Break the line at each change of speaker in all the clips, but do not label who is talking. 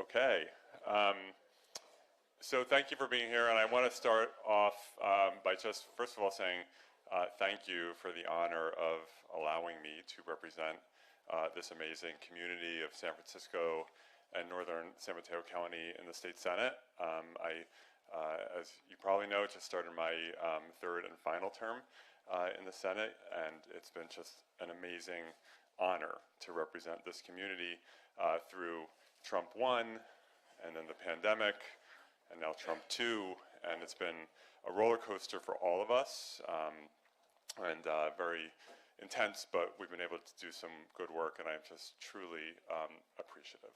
Okay. So thank you for being here, and I want to start off by just, first of all, saying thank you for the honor of allowing me to represent this amazing community of San Francisco and northern San Mateo County in the state Senate. As you probably know, just started my third and final term in the Senate, and it's been just an amazing honor to represent this community through Trump 1, and then the pandemic, and now Trump 2, and it's been a roller coaster for all of us, and very intense, but we've been able to do some good work, and I'm just truly appreciative.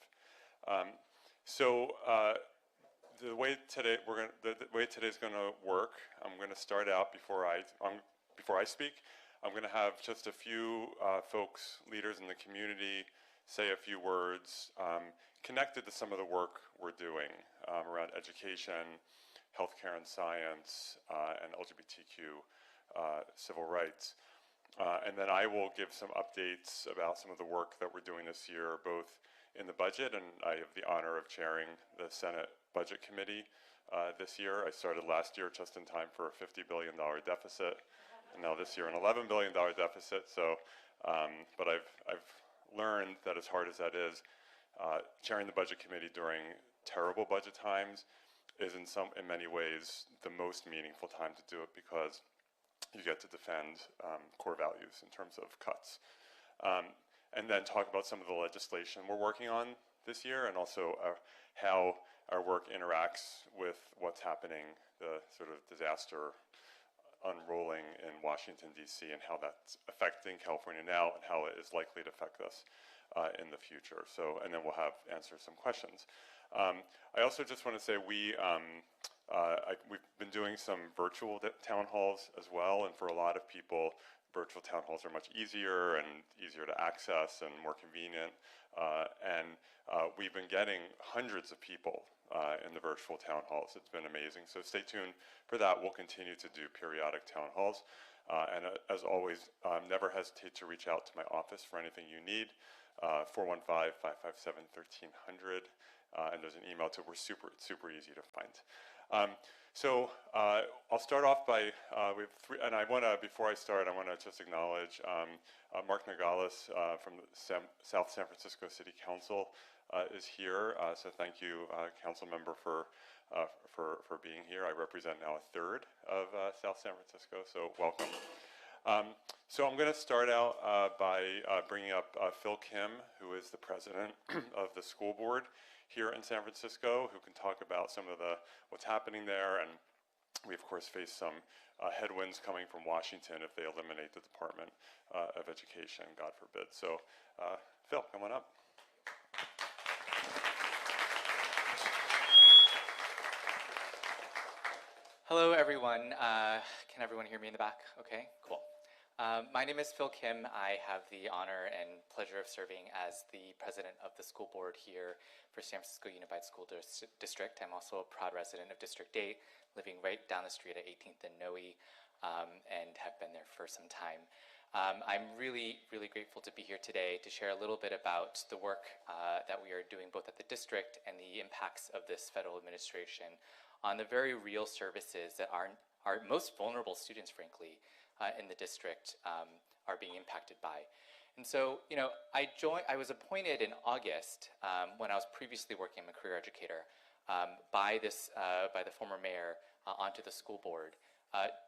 The way today's going to work, I'm going to start out before I speak. I'm going to have just a few folks, leaders in the community, say a few words connected to some of the work we're doing around education, healthcare and science, and LGBTQ civil rights. And then I will give some updates about some of the work that we're doing this year, both in the budget, and I have the honor of chairing the Senate Budget Committee this year. I started last year just in time for a $50 billion deficit, and now this year an $11 billion deficit. So, but I've learned that as hard as that is, chairing the Budget Committee during terrible budget times is in many ways the most meaningful time to do it, because you get to defend core values in terms of cuts. And then talk about some of the legislation we're working on this year, and also how our work interacts with what's happening, the sort of disaster unrolling in Washington, D.C., and how that's affecting California now, and how it is likely to affect us in the future. So, and then we'll answer some questions. I also just want to say we've been doing some virtual town halls as well, and for a lot of people, virtual town halls are much easier to access and more convenient. We've been getting hundreds of people in the virtual town halls. It's been amazing. So stay tuned for that. We'll continue to do periodic town halls. And as always, never hesitate to reach out to my office for anything you need, 415-557-1300. And there's an email too. We're super easy to find. I'll start off by, we have three, and before I start, I want to just acknowledge Mark Nogales from the South San Francisco City Council is here. So thank you, council member, for being here. I represent now a third of South San Francisco, so welcome. So I'm going to start out by bringing up Phil Kim, who is the president of the school board here in San Francisco, who can talk about some of what's happening there. And we, of course, face some headwinds coming from Washington if they eliminate the Department of Education, God forbid. So, Phil, come on up.
Hello, everyone. Can everyone hear me in the back? Okay, cool. My name is Phil Kim. I have the honor and pleasure of serving as the president of the school board here for San Francisco Unified School District. I'm also a proud resident of District 8, living right down the street at 18th and Noe, and have been there for some time. I'm really grateful to be here today to share a little bit about the work that we are doing both at the district and the impacts of this federal administration on the very real services that our most vulnerable students, frankly, in the district are being impacted by. And so, you know, I was appointed in August when I was previously working, I'm a career educator, by the former mayor onto the school board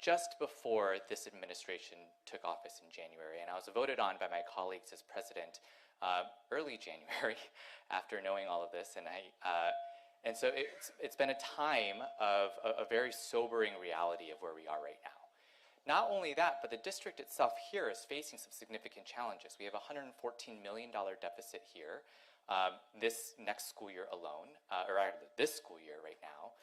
just before this administration took office in January. And I was voted on by my colleagues as president early January after knowing all of this. And so it's been a time of a very sobering reality of where we are right now. Not only that, but the district itself here is facing some significant challenges. We have a $114 million deficit here this next school year alone, or this school year right now,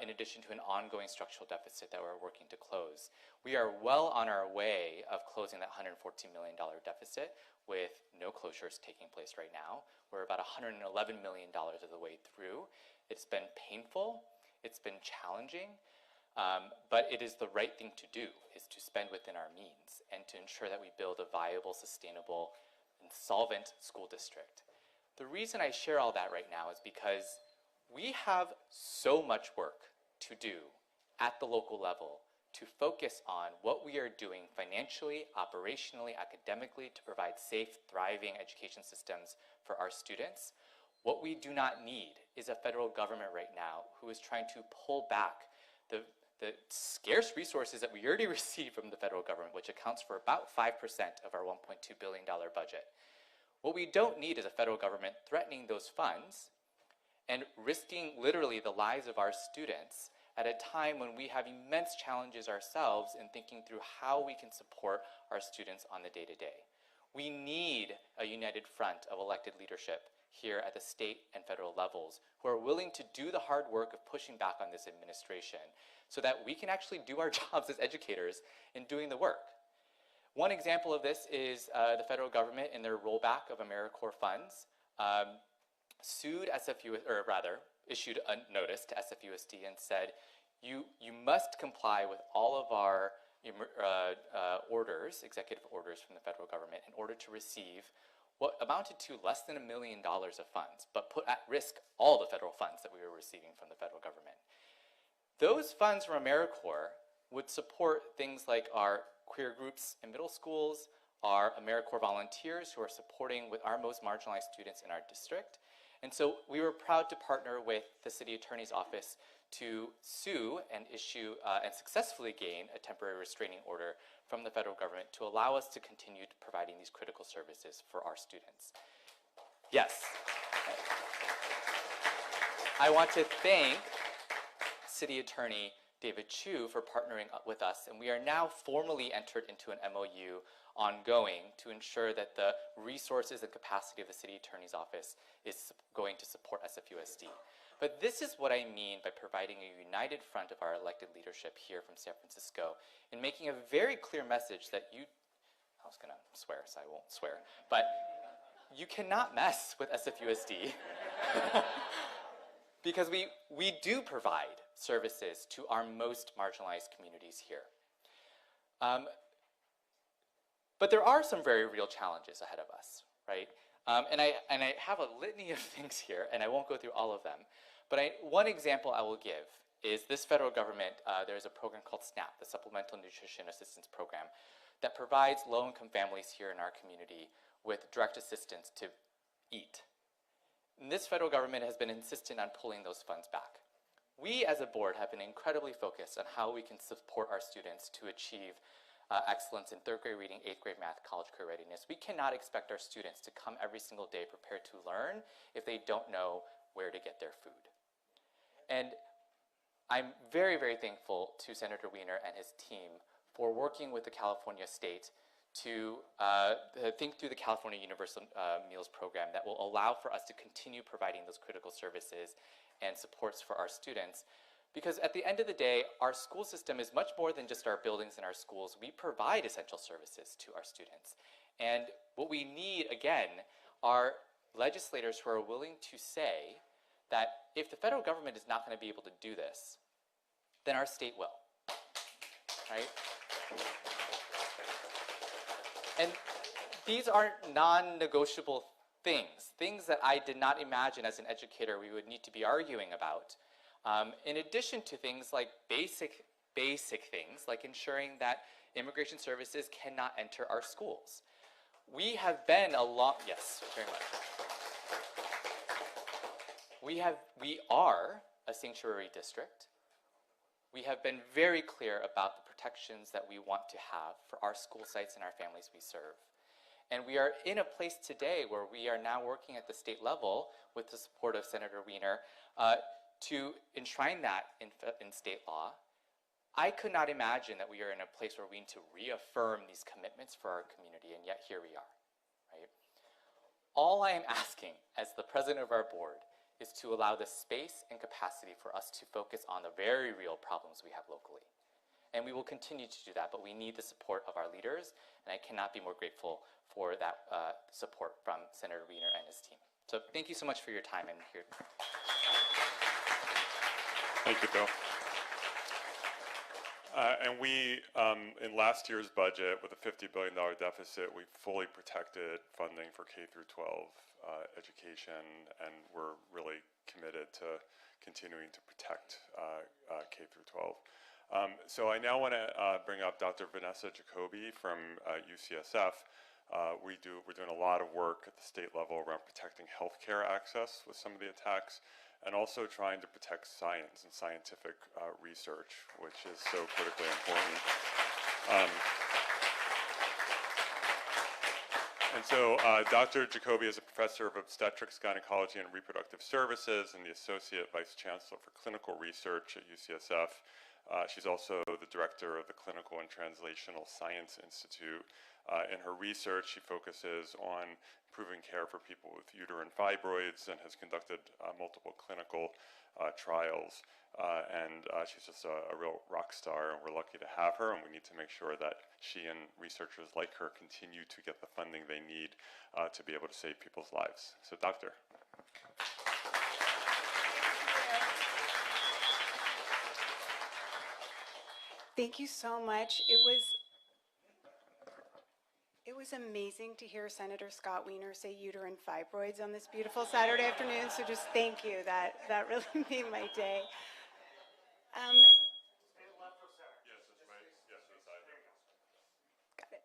in addition to an ongoing structural deficit that we're working to close. We are well on our way of closing that $114 million deficit with no closures taking place right now. We're about $111 million of the way through. It's been painful, it's been challenging, but it is the right thing to do, is to spend within our means and to ensure that we build a viable, sustainable, and solvent school district. The reason I share all that right now is because we have so much work to do at the local level to focus on what we are doing financially, operationally, academically to provide safe, thriving education systems for our students. What we do not need is a federal government right now who is trying to pull back the scarce resources that we already receive from the federal government, which accounts for about 5% of our $1.2 billion budget. What we don't need is a federal government threatening those funds and risking literally the lives of our students at a time when we have immense challenges ourselves in thinking through how we can support our students on the day-to-day. We need a united front of elected leadership here at the state and federal levels who are willing to do the hard work of pushing back on this administration so that we can actually do our jobs as educators in doing the work. One example of this is the federal government in their rollback of AmeriCorps funds sued SFU, or rather, issued a notice to SFUSD and said, you must comply with all of our orders, executive orders from the federal government in order to receive what amounted to less than $1 million of funds, but put at risk all the federal funds that we were receiving from the federal government. Those funds from AmeriCorps would support things like our queer groups in middle schools, our AmeriCorps volunteers who are supporting with our most marginalized students in our district. And so we were proud to partner with the City Attorney's Office to sue and issue and successfully gain a temporary restraining order from the federal government to allow us to continue providing these critical services for our students. Yes. I want to thank City Attorney David Chu for partnering up with us, and we are now formally entered into an MOU ongoing to ensure that the resources and capacity of the City Attorney's Office is going to support SFUSD. But this is what I mean by providing a united front of our elected leadership here from San Francisco and making a very clear message that I was gonna swear, so I won't swear, but you cannot mess with SFUSD because we do provide services to our most marginalized communities here. But there are some very real challenges ahead of us, right? And I have a litany of things here, and I won't go through all of them. But one example I will give is this federal government, there's a program called SNAP, the Supplemental Nutrition Assistance Program, that provides low-income families here in our community with direct assistance to eat. And this federal government has been insistent on pulling those funds back. We as a board have been incredibly focused on how we can support our students to achieve excellence in third grade reading, eighth grade math, college career readiness. We cannot expect our students to come every single day prepared to learn if they don't know where to get their food. And I'm very, very thankful to Senator Wiener and his team for working with the California state to think through the California Universal Meals Program that will allow for us to continue providing those critical services and supports for our students. Because at the end of the day, our school system is much more than just our buildings and our schools. We provide essential services to our students. And what we need, again, are legislators who are willing to say that if the federal government is not going to be able to do this, then our state will, right? And these aren't non-negotiable things that I did not imagine as an educator we would need to be arguing about. In addition to things like basic things, like ensuring that immigration services cannot enter our schools. We have been yes, very much. We are a sanctuary district. We have been very clear about the protections that we want to have for our school sites and our families we serve. And we are in a place today where we are now working at the state level with the support of Senator Wiener to enshrine that in state law. I could not imagine that we are in a place where we need to reaffirm these commitments for our community, and yet here we are, right? All I am asking as the president of our board is to allow the space and capacity for us to focus on the very real problems we have locally. And we will continue to do that, but we need the support of our leaders, and I cannot be more grateful for that support from Senator Wiener and his team. So thank you so much for your time and here.
Thank you, Phil. And we, in last year's budget, with a $50 billion deficit, we fully protected funding for K through 12 education, and we're really committed to continuing to protect K through 12. So I now want to bring up Dr. Vanessa Jacoby from UCSF. We're doing a lot of work at the state level around protecting healthcare access with some of the attacks, and also trying to protect science and scientific research, which is so critically important. And so Dr. Jacoby is a professor of obstetrics, gynecology, and reproductive services and the associate vice chancellor for clinical research at UCSF. She's also the director of the Clinical and Translational Science Institute. In her research, she focuses on improving care for people with uterine fibroids and has conducted multiple clinical trials. And she's just a real rock star, and we're lucky to have her, and we need to make sure that she and researchers like her continue to get the funding they need to be able to save people's lives. So, Doctor.
Thank you so much. It was amazing to hear Senator Scott Wiener say uterine fibroids on this beautiful Saturday afternoon, so just thank you. That really made my day. Got it.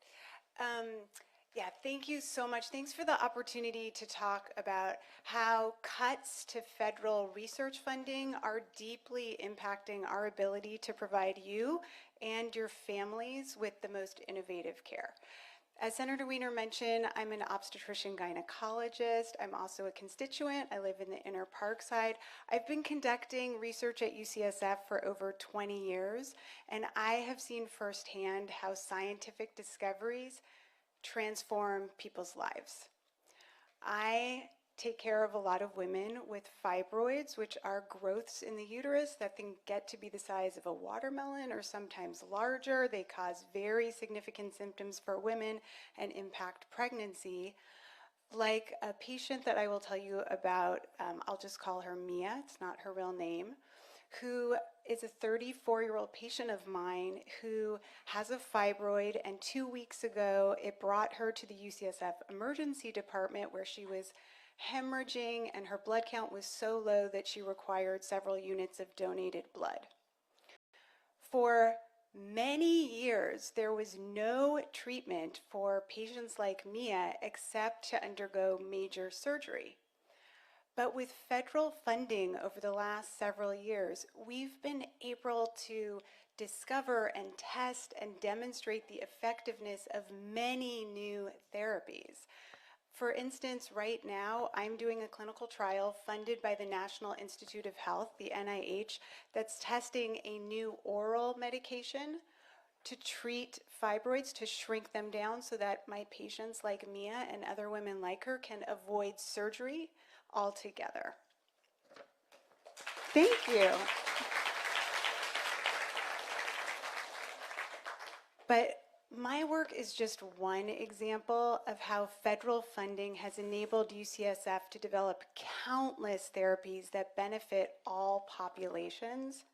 Yeah, thank you so much. Thanks for the opportunity to talk about how cuts to federal research funding are deeply impacting our ability to provide you and your families with the most innovative care. As Senator Wiener mentioned, I'm an obstetrician gynecologist. I'm also a constituent. I live in the Inner Park side. I've been conducting research at UCSF for over 20 years, and I have seen firsthand how scientific discoveries transform people's lives. I take care of a lot of women with fibroids, which are growths in the uterus that can get to be the size of a watermelon or sometimes larger. They cause very significant symptoms for women and impact pregnancy. Like a patient that I will tell you about, I'll just call her Mia, it's not her real name, who is a 34-year-old patient of mine who has a fibroid, and 2 weeks ago it brought her to the UCSF emergency department where she was hemorrhaging and her blood count was so low that she required several units of donated blood. For many years, there was no treatment for patients like Mia except to undergo major surgery. But with federal funding over the last several years, we've been able to discover and test and demonstrate the effectiveness of many new therapies. For instance, right now, I'm doing a clinical trial funded by the National Institute of Health, the NIH, that's testing a new oral medication to treat fibroids, to shrink them down so that my patients like Mia and other women like her can avoid surgery altogether. Thank you. But my work is just one example of how federal funding has enabled UCSF to develop countless therapies that benefit all populations.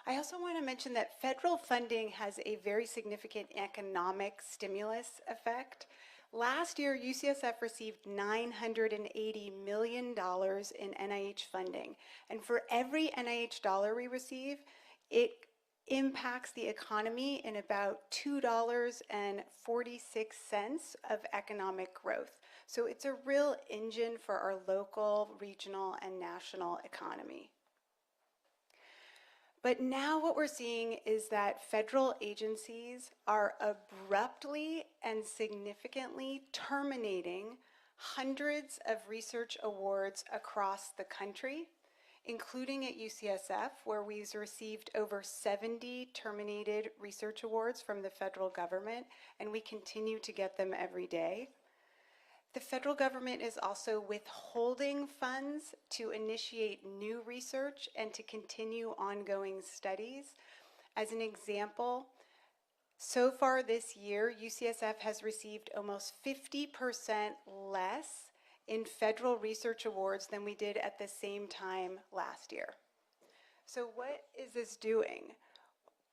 I also want to mention that federal funding has a very significant economic stimulus effect. Last year, UCSF received $980 million in NIH funding. And for every NIH dollar we receive, it impacts the economy in about $2.46 of economic growth. So it's a real engine for our local, regional, and national economy. But now what we're seeing is that federal agencies are abruptly and significantly terminating hundreds of research awards across the country, including at UCSF, where we've received over 70 terminated research awards from the federal government, and we continue to get them every day. The federal government is also withholding funds to initiate new research and to continue ongoing studies. As an example, so far this year, UCSF has received almost 50% less in federal research awards than we did at the same time last year. So what is this doing?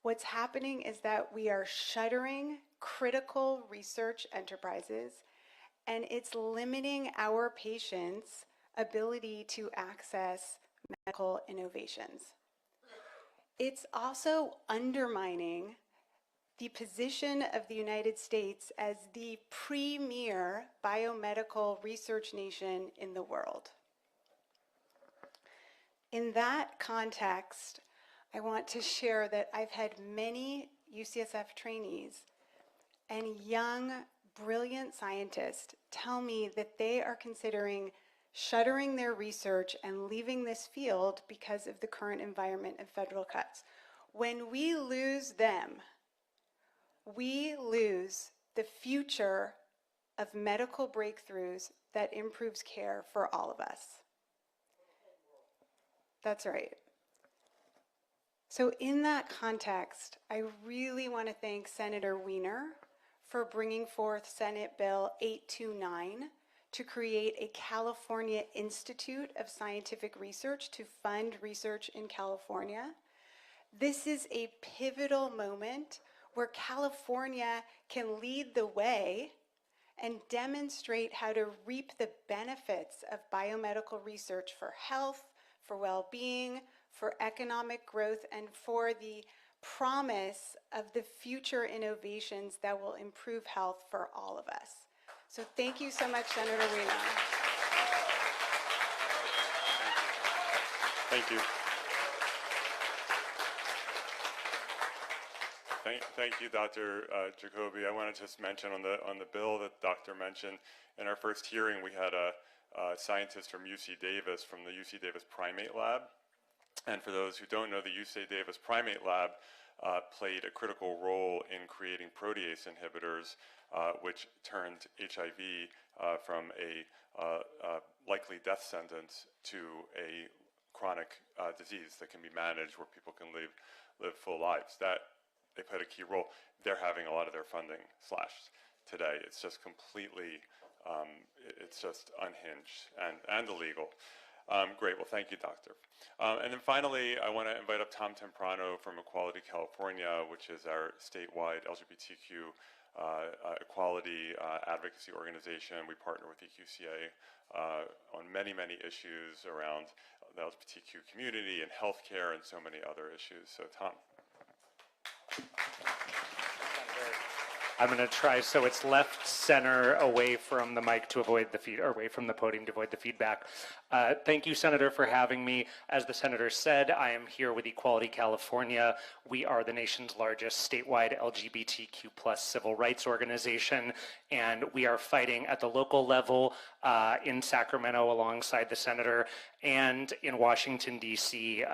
What's happening is that we are shuttering critical research enterprises, and it's limiting our patients' ability to access medical innovations. It's also undermining the position of the United States as the premier biomedical research nation in the world. In that context, I want to share that I've had many UCSF trainees and young, brilliant scientists tell me that they are considering shuttering their research and leaving this field because of the current environment of federal cuts. When we lose them, we lose the future of medical breakthroughs that improves care for all of us. That's right. So in that context, I really want to thank Senator Wiener for bringing forth Senate Bill 829 to create a California Institute of Scientific Research to fund research in California. This is a pivotal moment where California can lead the way and demonstrate how to reap the benefits of biomedical research for health, for well-being, for economic growth, and for the promise of the future innovations that will improve health for all of us. So thank you so much, Senator Wiener.
Thank you. Thank you, Dr. Jacoby. I want to just mention on the bill that the doctor mentioned, in our first hearing, we had a scientist from UC Davis, from the UC Davis Primate Lab. And for those who don't know, the UC Davis Primate Lab played a critical role in creating protease inhibitors, which turned HIV from a likely death sentence to a chronic disease that can be managed, where people can live full lives. They played a key role. They're having a lot of their funding slashed today. It's just completely, it's just unhinged and illegal. Great, well, thank you, Doctor. And then finally, I want to invite up Tom Temprano from Equality California, which is our statewide LGBTQ equality advocacy organization. We partner with EQCA on many, many issues around the LGBTQ community and healthcare and so many other issues. So, Tom.
I'm going to try so it's left center, away from the mic to avoid the or away from the podium to avoid the feedback. Thank you, Senator, for having me. As the Senator said, I am here with Equality California. We are the nation's largest statewide LGBTQ+ civil rights organization, and we are fighting at the local level in Sacramento alongside the Senator, and in Washington, D.C.,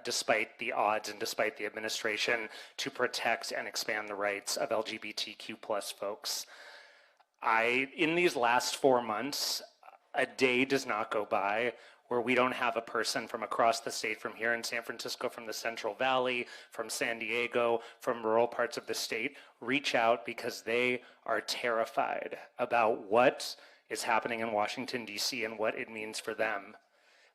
despite the odds and despite the administration, to protect and expand the rights of LGBTQ+ folks. In these last 4 months, a day does not go by where we don't have a person from across the state, from here in San Francisco, from the Central Valley, from San Diego, from rural parts of the state, reach out because they are terrified about what is happening in Washington, D.C. and what it means for them.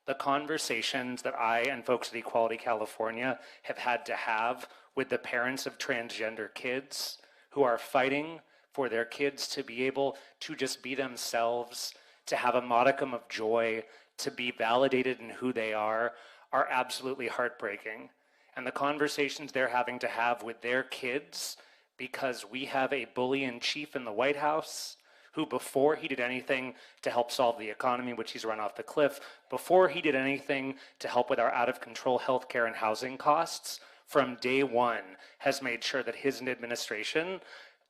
The conversations that I and folks at Equality California have had to have with the parents of transgender kids who are fighting for their kids to be able to just be themselves, to have a modicum of joy, to be validated in who they are absolutely heartbreaking. And the conversations they're having to have with their kids, because we have a bully in chief in the White House who, before he did anything to help solve the economy, which he's run off the cliff, before he did anything to help with our out-of-control healthcare and housing costs, from day one has made sure that his administration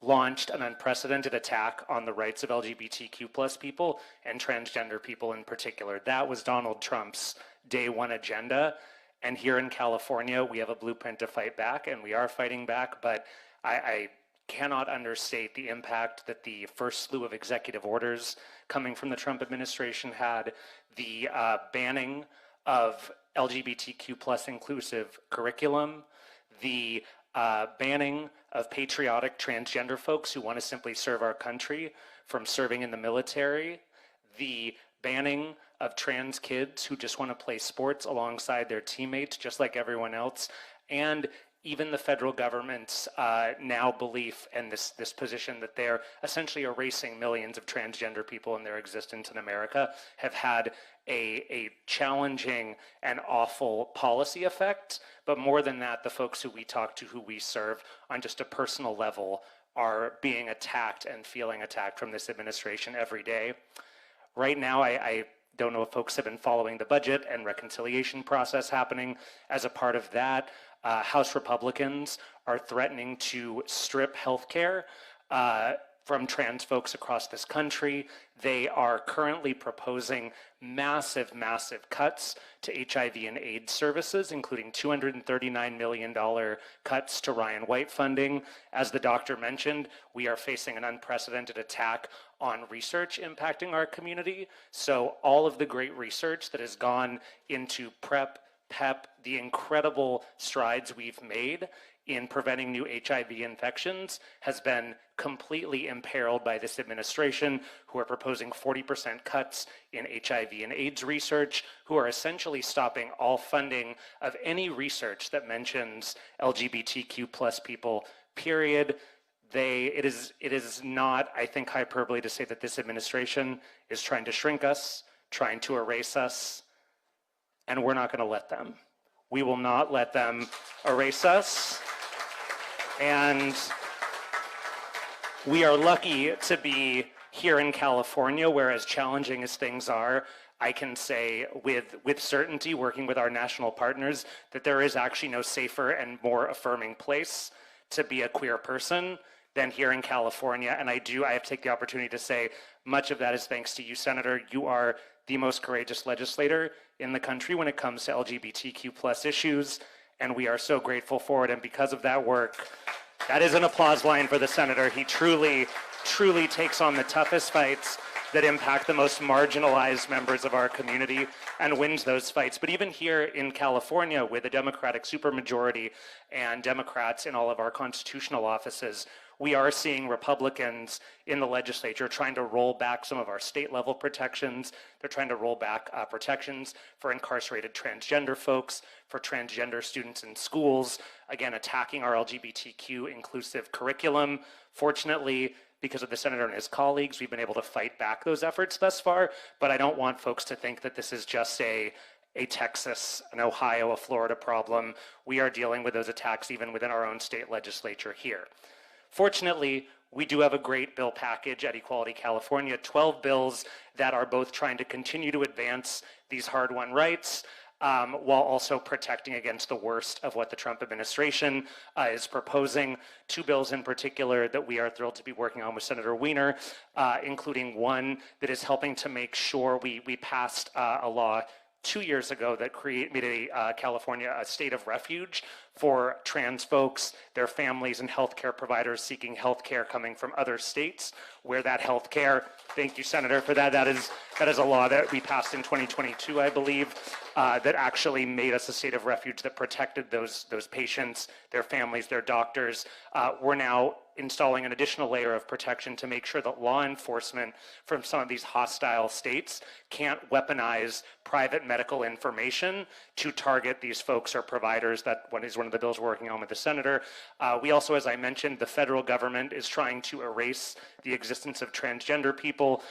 launched an unprecedented attack on the rights of LGBTQ+ people and transgender people in particular. That was Donald Trump's day one agenda. And here in California, we have a blueprint to fight back, and we are fighting back, but I cannot understate the impact that the first slew of executive orders coming from the Trump administration had, the banning of LGBTQ+ inclusive curriculum, the banning of patriotic transgender folks who want to simply serve our country from serving in the military, the banning of trans kids who just want to play sports alongside their teammates just like everyone else, and even the federal government's now belief and this position that they're essentially erasing millions of transgender people in their existence in America have had a challenging and awful policy effect. But more than that, the folks who we talk to, who we serve on just a personal level, are being attacked and feeling attacked from this administration every day. Right now, I don't know if folks have been following the budget and reconciliation process happening. As a part of that, House Republicans are threatening to strip healthcare from trans folks across this country. They are currently proposing massive, massive cuts to HIV and AIDS services, including $239 million cuts to Ryan White funding. As the doctor mentioned, we are facing an unprecedented attack on research impacting our community. So all of the great research that has gone into PrEP, PEP, the incredible strides we've made in preventing new HIV infections has been completely imperiled by this administration, who are proposing 40% cuts in HIV and AIDS research, who are essentially stopping all funding of any research that mentions LGBTQ plus people, period. It is not, I think, hyperbole to say that this administration is trying to shrink us, trying to erase us, and we're not going to let them. We will not let them erase us. And we are lucky to be here in California, where as challenging as things are, I can say with certainty, working with our national partners, that there is actually no safer and more affirming place to be a queer person than here in California. And I have to take the opportunity to say much of that is thanks to you, Senator. You are the most courageous legislator in the country when it comes to LGBTQ plus issues, and we are so grateful for it. And because of that work, that is an applause line for the senator. He truly, truly takes on the toughest fights that impact the most marginalized members of our community and wins those fights. But even here in California, with a Democratic supermajority and Democrats in all of our constitutional offices, we are seeing Republicans in the legislature trying to roll back some of our state level protections. They're trying to roll back protections for incarcerated transgender folks, for transgender students in schools, again, attacking our LGBTQ inclusive curriculum. Fortunately, because of the senator and his colleagues, we've been able to fight back those efforts thus far, but I don't want folks to think that this is just a Texas, an Ohio, a Florida problem. We are dealing with those attacks even within our own state legislature here. Fortunately, we do have a great bill package at Equality California, 12 bills that are both trying to continue to advance these hard-won rights while also protecting against the worst of what the Trump administration is proposing. 2 bills in particular that we are thrilled to be working on with Senator Wiener, including one that is helping to make sure we passed a law 2 years ago that made California a state of refuge for trans folks, their families, and healthcare providers seeking healthcare coming from other states, where that healthcare, thank you, Senator, for that. That is a law that we passed in 2022, I believe, that actually made us a state of refuge that protected those patients, their families, their doctors. We're now installing an additional layer of protection to make sure that law enforcement from some of these hostile states can't weaponize private medical information to target these folks or providers. That one is one of the bills we're working on with the senator. We also, as I mentioned, the federal government is trying to erase the existence of transgender people,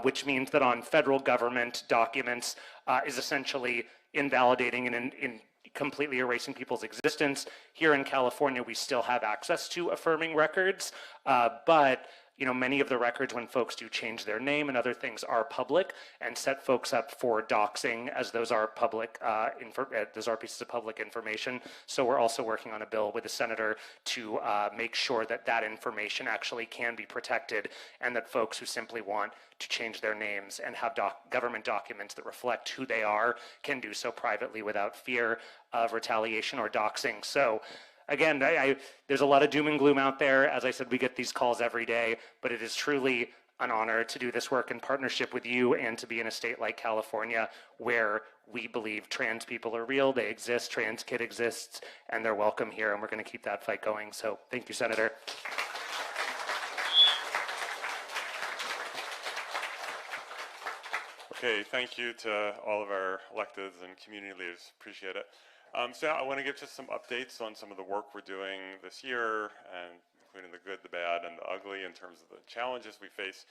which means that on federal government documents is essentially invalidating and completely erasing people's existence. Here in California, we still have access to affirming records, but many of the records, when folks do change their name and other things, are public and set folks up for doxing, as those are public, those are pieces of public information. So we're also working on a bill with the senator to make sure that that information actually can be protected, and that folks who simply want to change their names and have government documents that reflect who they are can do so privately without fear of retaliation or doxing. So again, there's a lot of doom and gloom out there. As I said, we get these calls every day, but it is truly an honor to do this work in partnership with you and to be in a state like California where we believe trans people are real, they exist, trans kid exists, and they're welcome here, and we're going to keep that fight going. So thank you, Senator.
Okay, thank you to all of our electeds and community leaders. Appreciate it. So I want to give just some updates on some of the work we're doing this year, and including the good, the bad, and the ugly in terms of the challenges we face,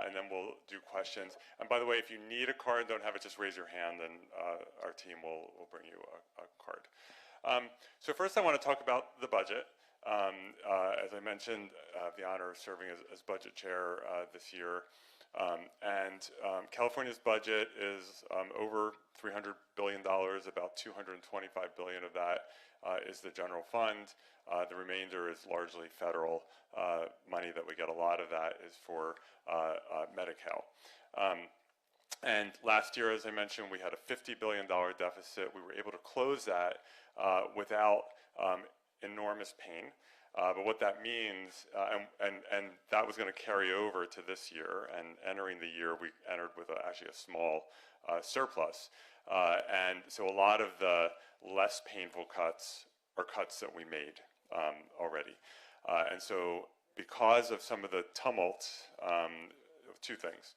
and then we'll do questions. And by the way, if you need a card, don't have it, just raise your hand, and our team will bring you a card. So first I want to talk about the budget. As I mentioned, I have the honor of serving as budget chair this year. California's budget is over $300 billion, about $225 billion of that is the general fund. The remainder is largely federal money that we get. A lot of that is for Medi-Cal. And last year, as I mentioned, we had a $50 billion deficit. We were able to close that without enormous pain. But what that means, and that was going to carry over to this year, and entering the year, we entered with actually a small surplus. And so a lot of the less painful cuts are cuts that we made already. And so because of some of the tumult, two things.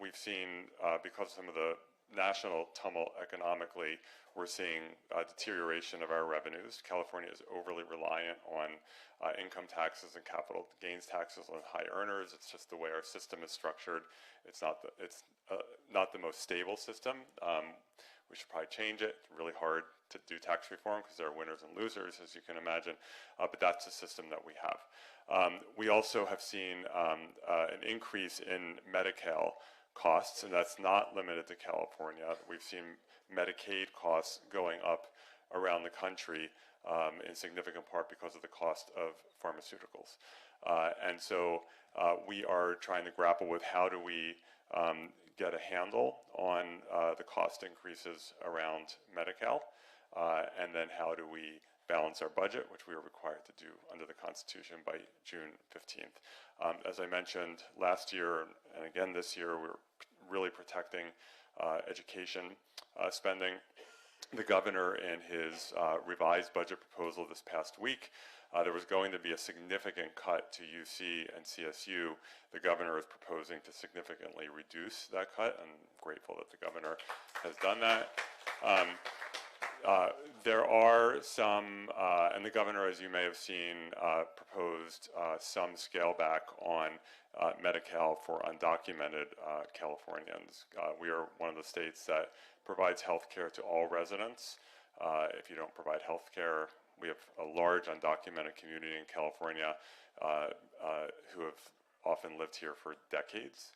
We've seen, because of some of the national tumult economically, we're seeing deterioration of our revenues. California is overly reliant on income taxes and capital gains taxes on high earners. It's just the way our system is structured. It's not the most stable system. We should probably change it. It's really hard to do tax reform because there are winners and losers, as you can imagine, but that's the system that we have. We also have seen an increase in Medi-Cal costs, and that's not limited to California. We've seen Medicaid costs going up around the country in significant part because of the cost of pharmaceuticals. And so we are trying to grapple with how do we get a handle on the cost increases around Medi-Cal, and then how do we balance our budget, which we are required to do under the Constitution by June 15th. As I mentioned last year, and again this year, we're really protecting education spending. The governor, in his revised budget proposal this past week, there was going to be a significant cut to UC and CSU. The governor is proposing to significantly reduce that cut. I'm grateful that the governor has done that. There are some, and the governor, as you may have seen, proposed some scale back on Medi-Cal for undocumented Californians. We are one of the states that provides health care to all residents. If you don't provide health care, we have a large undocumented community in California who have often lived here for decades.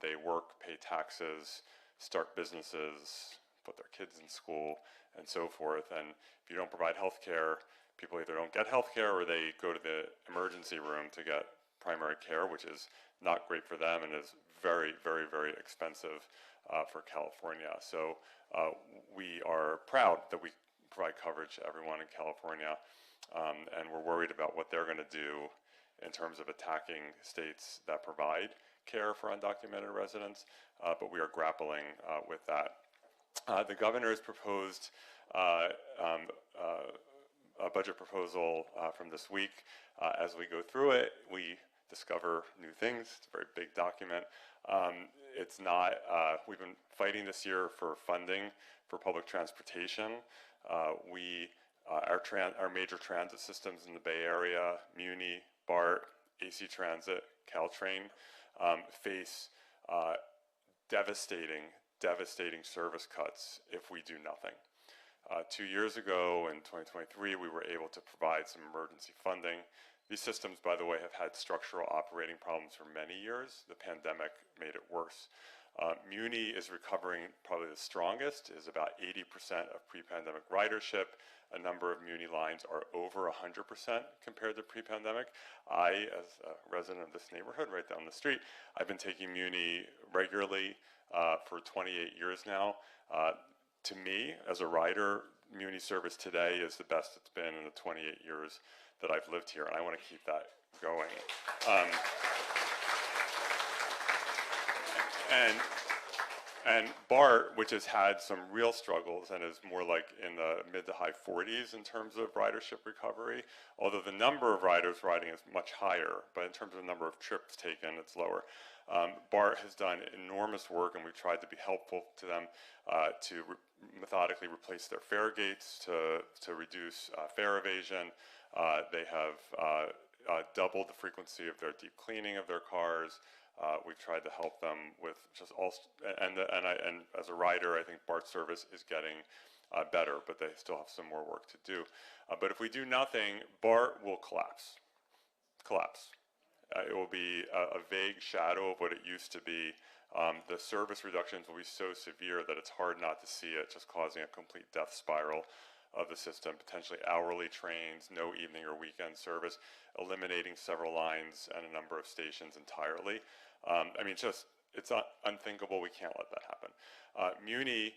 They work, pay taxes, start businesses, put their kids in school, and so forth. And if you don't provide health care, people either don't get health care or they go to the emergency room to get primary care, which is not great for them and is very, very, very expensive for California. So we are proud that we provide coverage to everyone in California, and we're worried about what they're going to do in terms of attacking states that provide care for undocumented residents, but we are grappling with that. The governor has proposed a budget proposal from this week. As we go through it, we discover new things. It's a very big document. It's not, we've been fighting this year for funding for public transportation. Our major transit systems in the Bay Area, Muni, BART, AC Transit, Caltrain, face devastating service cuts if we do nothing. 2 years ago, in 2023, we were able to provide some emergency funding. These systems, by the way, have had structural operating problems for many years. The pandemic made it worse. Muni is recovering probably the strongest, is about 80% of pre-pandemic ridership. A number of Muni lines are over 100% compared to pre-pandemic. I, as a resident of this neighborhood right down the street, I've been taking Muni regularly for 28 years now. To me, as a rider, Muni service today is the best it's been in the 28 years that I've lived here, and I want to keep that going. And BART, which has had some real struggles and is more like in the mid to high 40s in terms of ridership recovery, although the number of riders riding is much higher, but in terms of the number of trips taken, it's lower. BART has done enormous work, and we've tried to be helpful to them to methodically replace their fare gates, to reduce fare evasion. They have doubled the frequency of their deep cleaning of their cars. We've tried to help them with just all, and as a rider, I think BART service is getting better, but they still have some more work to do. But if we do nothing, BART will collapse. It will be a vague shadow of what it used to be. The service reductions will be so severe that it's hard not to see it, just causing a complete death spiral of the system, potentially hourly trains, no evening or weekend service, eliminating several lines and a number of stations entirely. I mean, it's unthinkable. We can't let that happen. Muni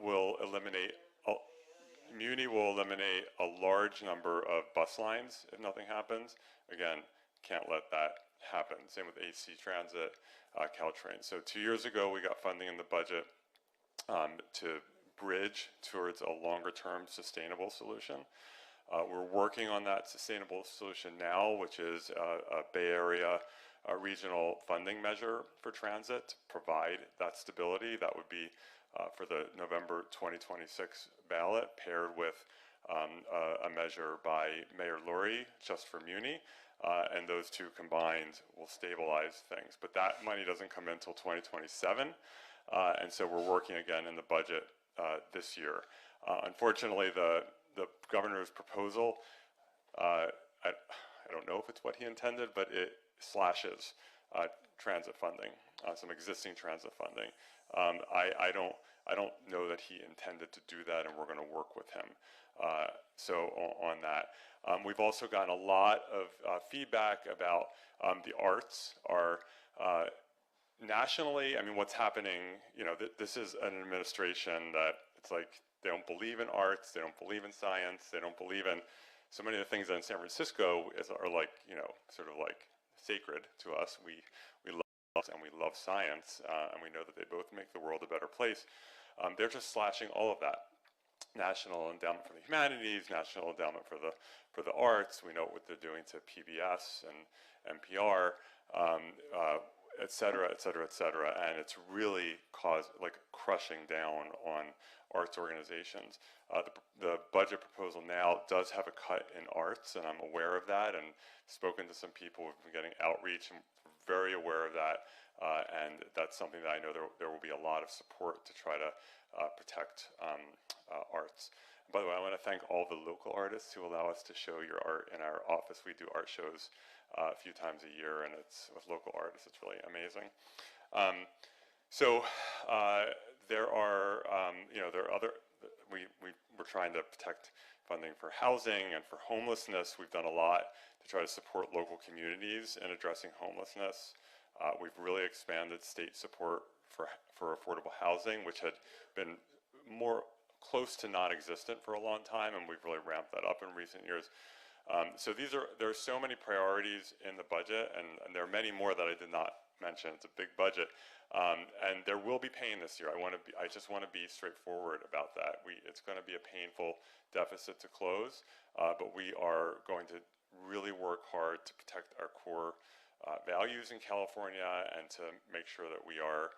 will eliminate a large number of bus lines if nothing happens. Again, can't let that happen. Same with AC Transit, Caltrain. So 2 years ago, we got funding in the budget to bridge towards a longer-term sustainable solution. We're working on that sustainable solution now, which is a Bay Area regional funding measure for transit to provide that stability. That would be for the November 2026 ballot, paired with a measure by Mayor Lurie just for Muni. And those two combined will stabilize things. But that money doesn't come in until 2027. And so we're working again in the budget this year. Unfortunately, the governor's proposal, I don't know if it's what he intended, but it slashes transit funding, some existing transit funding. I don't know that he intended to do that, and we're going to work with him. So on that. We've also gotten a lot of feedback about the arts are nationally. I mean, what's happening, you know, this is an administration that it's like they don't believe in arts, they don't believe in science, they don't believe in so many of the things that in San Francisco are like, you know, sort of like sacred to us. We love arts and we love science, and we know that they both make the world a better place. They're just slashing all of that. National Endowment for the Humanities, National Endowment for the Arts. We know what they're doing to PBS and NPR, et cetera, et cetera, et cetera. And it's really crushing down on arts organizations. The budget proposal now does have a cut in arts, and I'm aware of that, and spoken to some people who've been getting outreach, and very aware of that. And that's something that I know there will be a lot of support to try to protect arts. And by the way, I want to thank all the local artists who allow us to show your art in our office. We do art shows a few times a year, and it's with local artists. It's really amazing. There are, there are other. We're trying to protect funding for housing and for homelessness. We've done a lot to try to support local communities in addressing homelessness. We've really expanded state support for affordable housing, which had been more close to non-existent for a long time, and we've really ramped that up in recent years. So there are so many priorities in the budget, and there are many more that I did not mention. It's a big budget, and there will be pain this year. I just want to be straightforward about that. It's going to be a painful deficit to close, but we are going to really work hard to protect our core values in California, and to make sure that we are,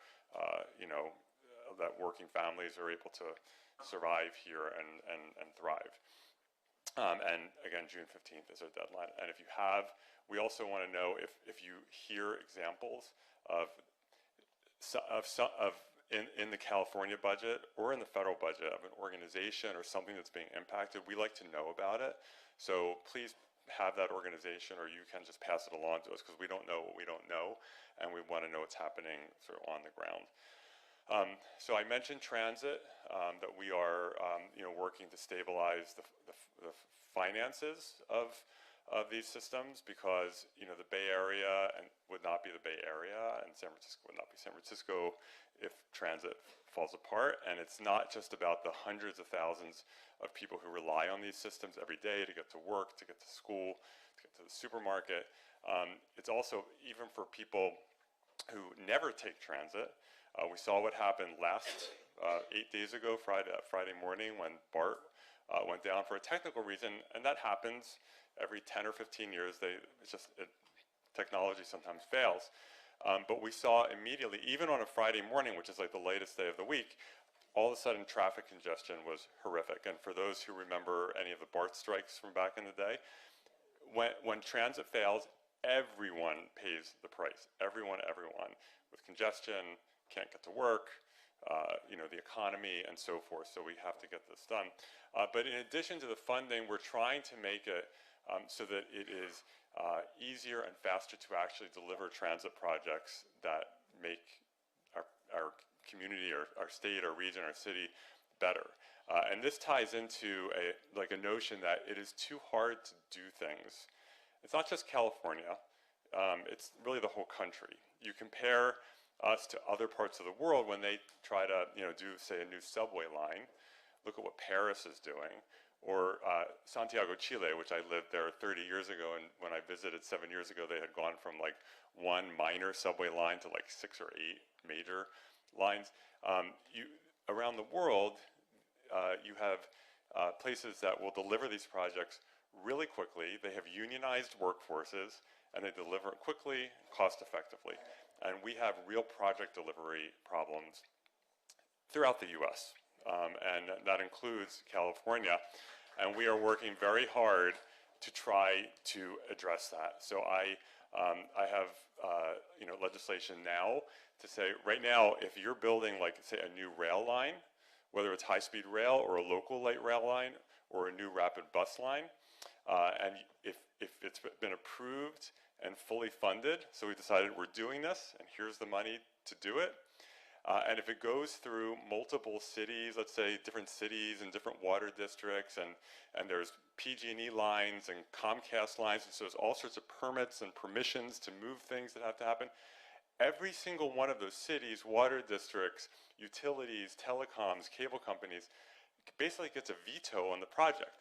that working families are able to survive here and thrive. And again, June 15th is our deadline. And we also want to know if you hear examples in the California budget or in the federal budget of an organization or something that's being impacted. We like to know about it. So please have that organization, or you can just pass it along to us, because we don't know what we don't know, and we want to know what's happening sort of on the ground. So I mentioned transit, that we are working to stabilize the finances of these systems, because the Bay Area would not be the Bay Area, and San Francisco would not be San Francisco if transit falls apart. And it's not just about the hundreds of thousands of people who rely on these systems every day to get to work, to get to school, to get to the supermarket. It's also even for people who never take transit. We saw what happened last 8 days ago, Friday morning, when BART went down for a technical reason, and that happens every 10 or 15 years. Technology sometimes fails. But we saw immediately, even on a Friday morning, which is like the latest day of the week, all of a sudden traffic congestion was horrific. And for those who remember any of the BART strikes from back in the day, when transit fails, everyone pays the price. Everyone, with congestion, can't get to work, the economy and so forth. So we have to get this done. But in addition to the funding, we're trying to make it so that it is easier and faster to actually deliver transit projects that make our community, our state, our region, our city better. And this ties into a notion that it is too hard to do things. It's not just California, it's really the whole country. You compare us to other parts of the world when they try to do, say, a new subway line. Look at what Paris is doing. Or Santiago, Chile, which I lived there 30 years ago, and when I visited 7 years ago, they had gone from like one minor subway line to like 6 or 8 major lines. Around the world, you have places that will deliver these projects really quickly. They have unionized workforces, and they deliver it quickly, cost effectively. And we have real project delivery problems throughout the U.S., and that includes California. And we are working very hard to try to address that. So I have legislation now to say, right now, if you're building, like, say, a new rail line, whether it's high-speed rail or a local light rail line or a new rapid bus line, and if it's been approved and fully funded, so we decided we're doing this, and here's the money to do it, and if it goes through multiple cities, let's say different cities and different water districts, and there's PG&E lines and Comcast lines, and so there's all sorts of permits and permissions to move things that have to happen, every single one of those cities, water districts, utilities, telecoms, cable companies, basically gets a veto on the project.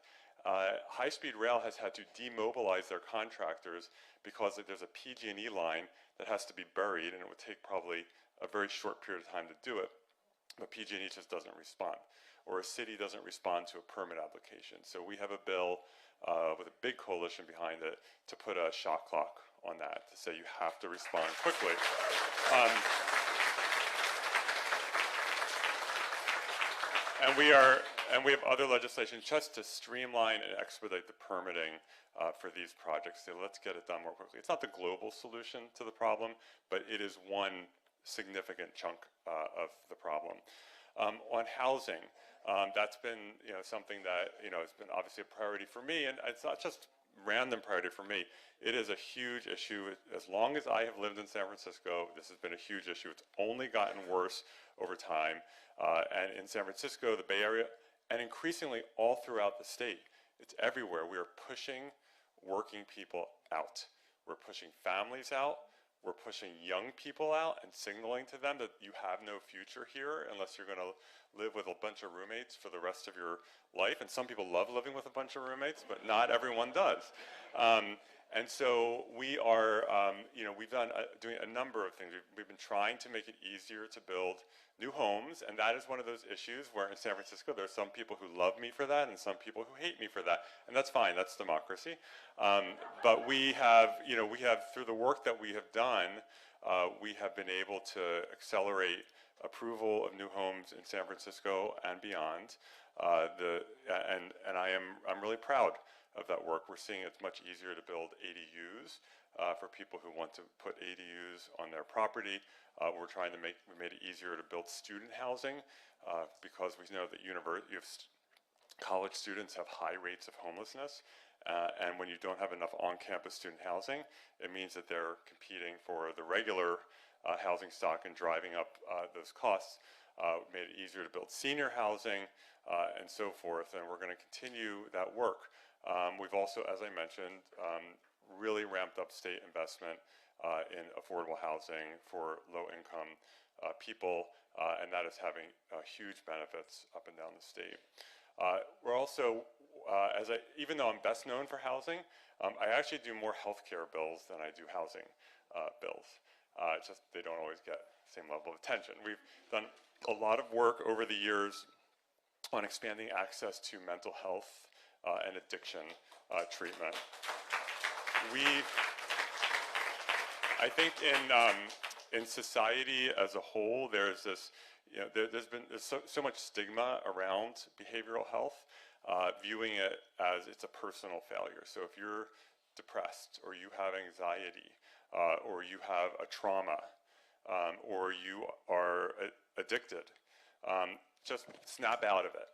High-speed rail has had to demobilize their contractors because there's a PG&E line that has to be buried, and it would take probably a very short period of time to do it, but PG&E just doesn't respond, or a city doesn't respond to a permit application. So we have a bill with a big coalition behind it to put a shot clock on that, to say you have to respond quickly. And we have other legislation just to streamline and expedite the permitting for these projects. So let's get it done more quickly. It's not the global solution to the problem, but it is one significant chunk of the problem. On housing, that's been something that has been obviously a priority for me, and it's not just random priority for me. It is a huge issue. As long as I have lived in San Francisco, this has been a huge issue. It's only gotten worse over time. And in San Francisco, the Bay Area, and increasingly all throughout the state, it's everywhere. We are pushing working people out. We're pushing families out. We're pushing young people out and signaling to them that you have no future here unless you're going to live with a bunch of roommates for the rest of your life. And some people love living with a bunch of roommates, but not everyone does. And so we are, we've done doing a number of things. We've been trying to make it easier to build new homes, and that is one of those issues where in San Francisco there are some people who love me for that and some people who hate me for that, and that's fine. That's democracy. But we have, through the work that we have done, we have been able to accelerate approval of new homes in San Francisco and beyond. And I'm really proud of that work. We're seeing it's much easier to build ADUs for people who want to put ADUs on their property. We're trying to we made it easier to build student housing because we know that college students have high rates of homelessness. And when you don't have enough on-campus student housing, it means that they're competing for the regular housing stock and driving up those costs. Made it easier to build senior housing and so forth, and we're going to continue that work. We've also, as I mentioned, really ramped up state investment in affordable housing for low-income people, and that is having huge benefits up and down the state. We're also, even though I'm best known for housing, I actually do more healthcare bills than I do housing bills. Just they don't always get the same level of attention. We've done a lot of work over the years on expanding access to mental health and addiction treatment. I think in society as a whole, there's this, there's so much stigma around behavioral health, viewing it as it's a personal failure. So if you're depressed, or you have anxiety, or you have a trauma, or you are addicted, just snap out of it.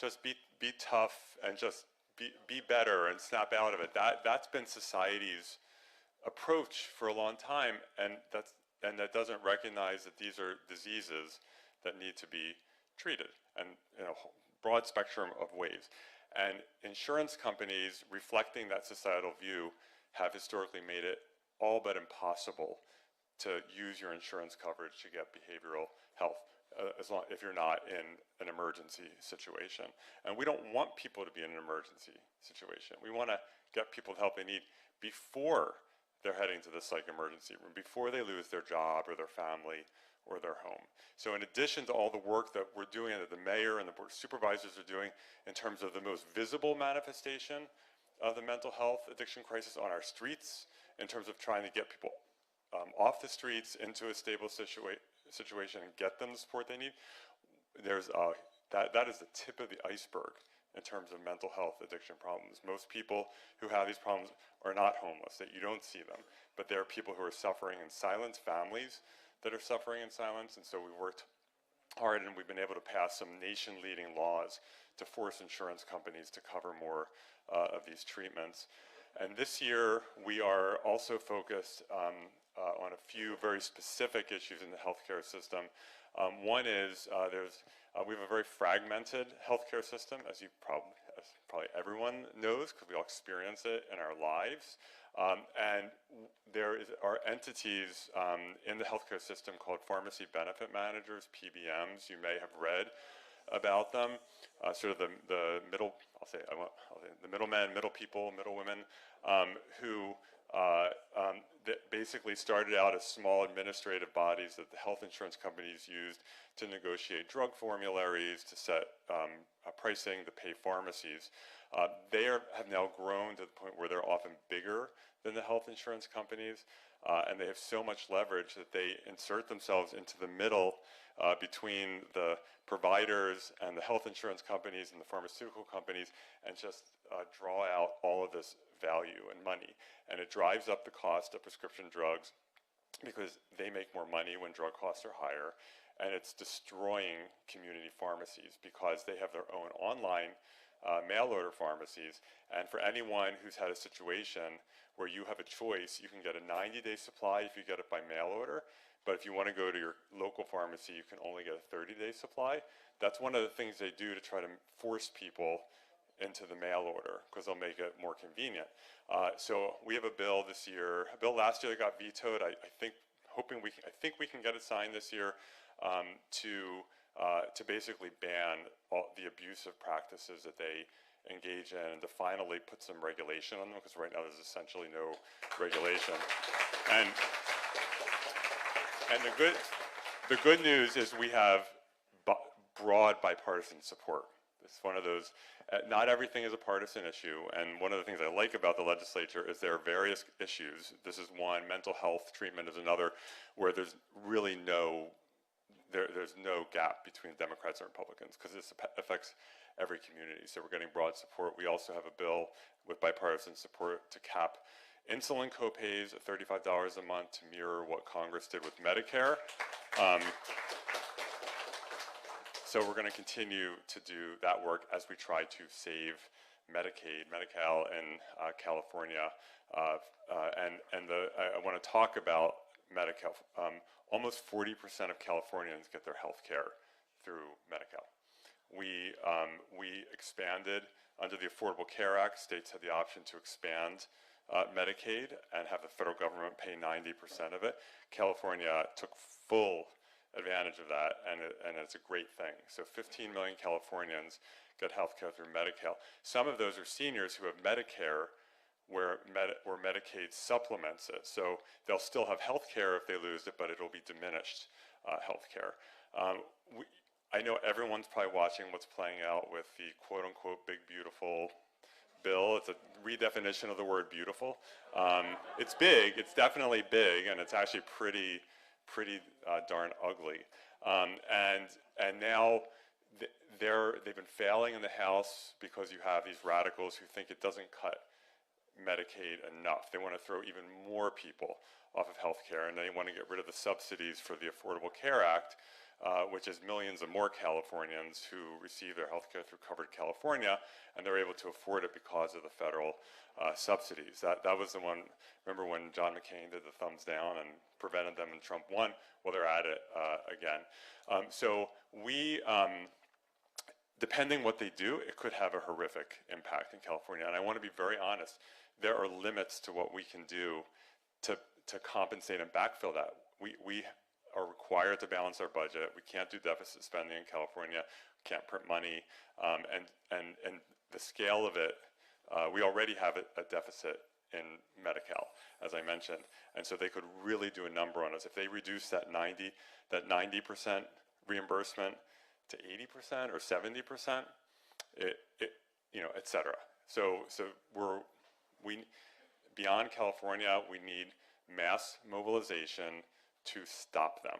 Just be tough and just be better and snap out of it. That's been society's approach for a long time, and that doesn't recognize that these are diseases that need to be treated, and in a broad spectrum of ways. And insurance companies, reflecting that societal view, have historically made it all but impossible to use your insurance coverage to get behavioral health, if you're not in an emergency situation. And we don't want people to be in an emergency situation. We want to get people the help they need before they're heading to the psych emergency room, before they lose their job or their family or their home. So in addition to all the work that we're doing, that the mayor and the board of supervisors are doing in terms of the most visible manifestation of the mental health addiction crisis on our streets, in terms of trying to get people off the streets into a stable situation and get them the support they need, there's that is the tip of the iceberg in terms of mental health addiction problems. Most people who have these problems are not homeless, that you don't see them, but there are people who are suffering in silence, families that are suffering in silence. And so we worked hard, and we've been able to pass some nation-leading laws to force insurance companies to cover more of these treatments. And this year, we are also focused on a few very specific issues in the healthcare system. One is we have a very fragmented healthcare system, as probably everyone knows, because we all experience it in our lives. And there are entities in the healthcare system called pharmacy benefit managers, PBMs. You may have read about them. Sort of the middle, the middlemen, middle people, middle women, who that basically started out as small administrative bodies that the health insurance companies used to negotiate drug formularies, to set pricing, to pay pharmacies. They have now grown to the point where they're often bigger than the health insurance companies, and they have so much leverage that they insert themselves into the middle between the providers and the health insurance companies and the pharmaceutical companies, and just draw out all of this value and money. And it drives up the cost of prescription drugs because they make more money when drug costs are higher, and it's destroying community pharmacies because they have their own online mail order pharmacies. And for anyone who's had a situation where you have a choice, you can get a 90-day supply if you get it by mail order, but if you want to go to your local pharmacy, you can only get a 30-day supply. That's one of the things they do to try to force people into the mail order, because they'll make it more convenient. So we have a bill this year, a bill last year that got vetoed. I think we can get it signed this year, to basically ban all the abusive practices that they engage in, and to finally put some regulation on them, because right now there's essentially no regulation. And the good news is we have broad bipartisan support. It's one of those, not everything is a partisan issue, and one of the things I like about the legislature is there are various issues. This is one, mental health treatment is another, where there's really there's no gap between Democrats and Republicans, because this affects every community. So we're getting broad support. We also have a bill with bipartisan support to cap insulin copays at $35 a month, to mirror what Congress did with Medicare. So we're going to continue to do that work as we try to save Medicaid, Medi-Cal in California. I want to talk about Medi-Cal. Almost 40% of Californians get their health care through Medi-Cal. We expanded under the Affordable Care Act. States had the option to expand Medicaid and have the federal government pay 90% of it. California took full advantage of that, and it's a great thing. So 15 million Californians get health care through Medi-Cal. Some of those are seniors who have Medicare where Medicaid supplements it. So they'll still have health care if they lose it, but it'll be diminished health care. I know everyone's probably watching what's playing out with the quote-unquote big, beautiful bill. It's a redefinition of the word beautiful. It's big, it's definitely big, and it's actually pretty pretty darn ugly. And now they've been failing in the House because you have these radicals who think it doesn't cut Medicaid enough. They want to throw even more people off of health care, and they want to get rid of the subsidies for the Affordable Care Act, which is millions of more Californians who receive their health care through Covered California, and they're able to afford it because of the federal subsidies. That was the one, remember when John McCain did the thumbs down and prevented them and Trump won? Well, they're at it again. So we, depending what they do, it could have a horrific impact in California. And I want to be very honest, there are limits to what we can do to compensate and backfill that. We are required to balance our budget. We can't do deficit spending in California, can't print money, and the scale of it, we already have a deficit in Medi-Cal, as I mentioned, and so they could really do a number on us. If they reduce that 90% reimbursement to 80% or 70%, et cetera. So we beyond California, we need mass mobilization to stop them,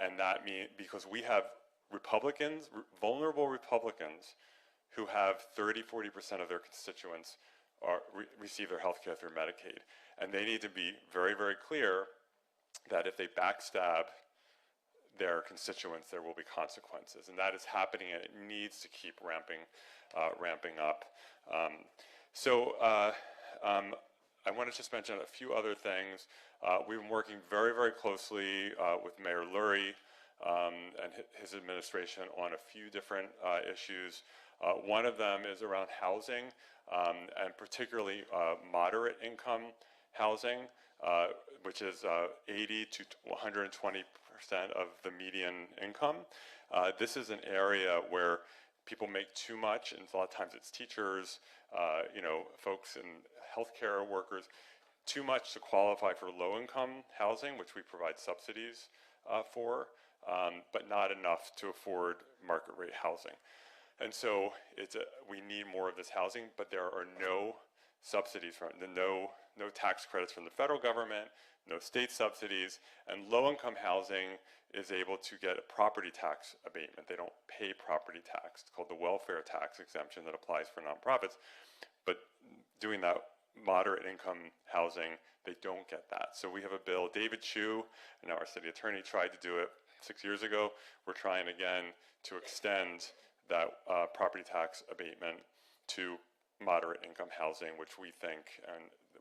and that means because we have Republicans, vulnerable Republicans, who have 30–40% of their constituents receive their health care through Medicaid, and they need to be very, very clear that if they backstab their constituents, there will be consequences, and that is happening, and it needs to keep ramping up. I want to just mention a few other things. We've been working very, very closely with Mayor Lurie and his administration on a few different issues. One of them is around housing, and particularly moderate income housing, which is 80 to 120% of the median income. This is an area where people make too much, and a lot of times it's teachers, folks in healthcare workers, too much to qualify for low-income housing, which we provide subsidies for, but not enough to afford market-rate housing. And so we need more of this housing, but there are no subsidies no tax credits from the federal government, no state subsidies, and low-income housing is able to get a property tax abatement. They don't pay property tax. It's called the welfare tax exemption that applies for nonprofits. But doing that moderate income housing, they don't get that. So we have a bill. David Chu, and now our city attorney, tried to do it 6 years ago. We're trying again to extend that property tax abatement to moderate income housing, which we think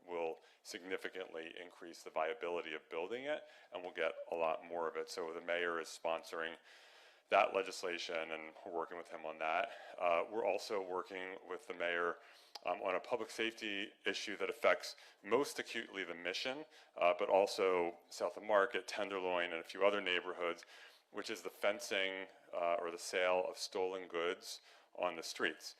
will significantly increase the viability of building it, and we'll get a lot more of it. So the mayor is sponsoring that legislation, and we're working with him on that. We're also working with the mayor on a public safety issue that affects most acutely the Mission, but also South of Market, Tenderloin, and a few other neighborhoods, which is the fencing or the sale of stolen goods on the streets.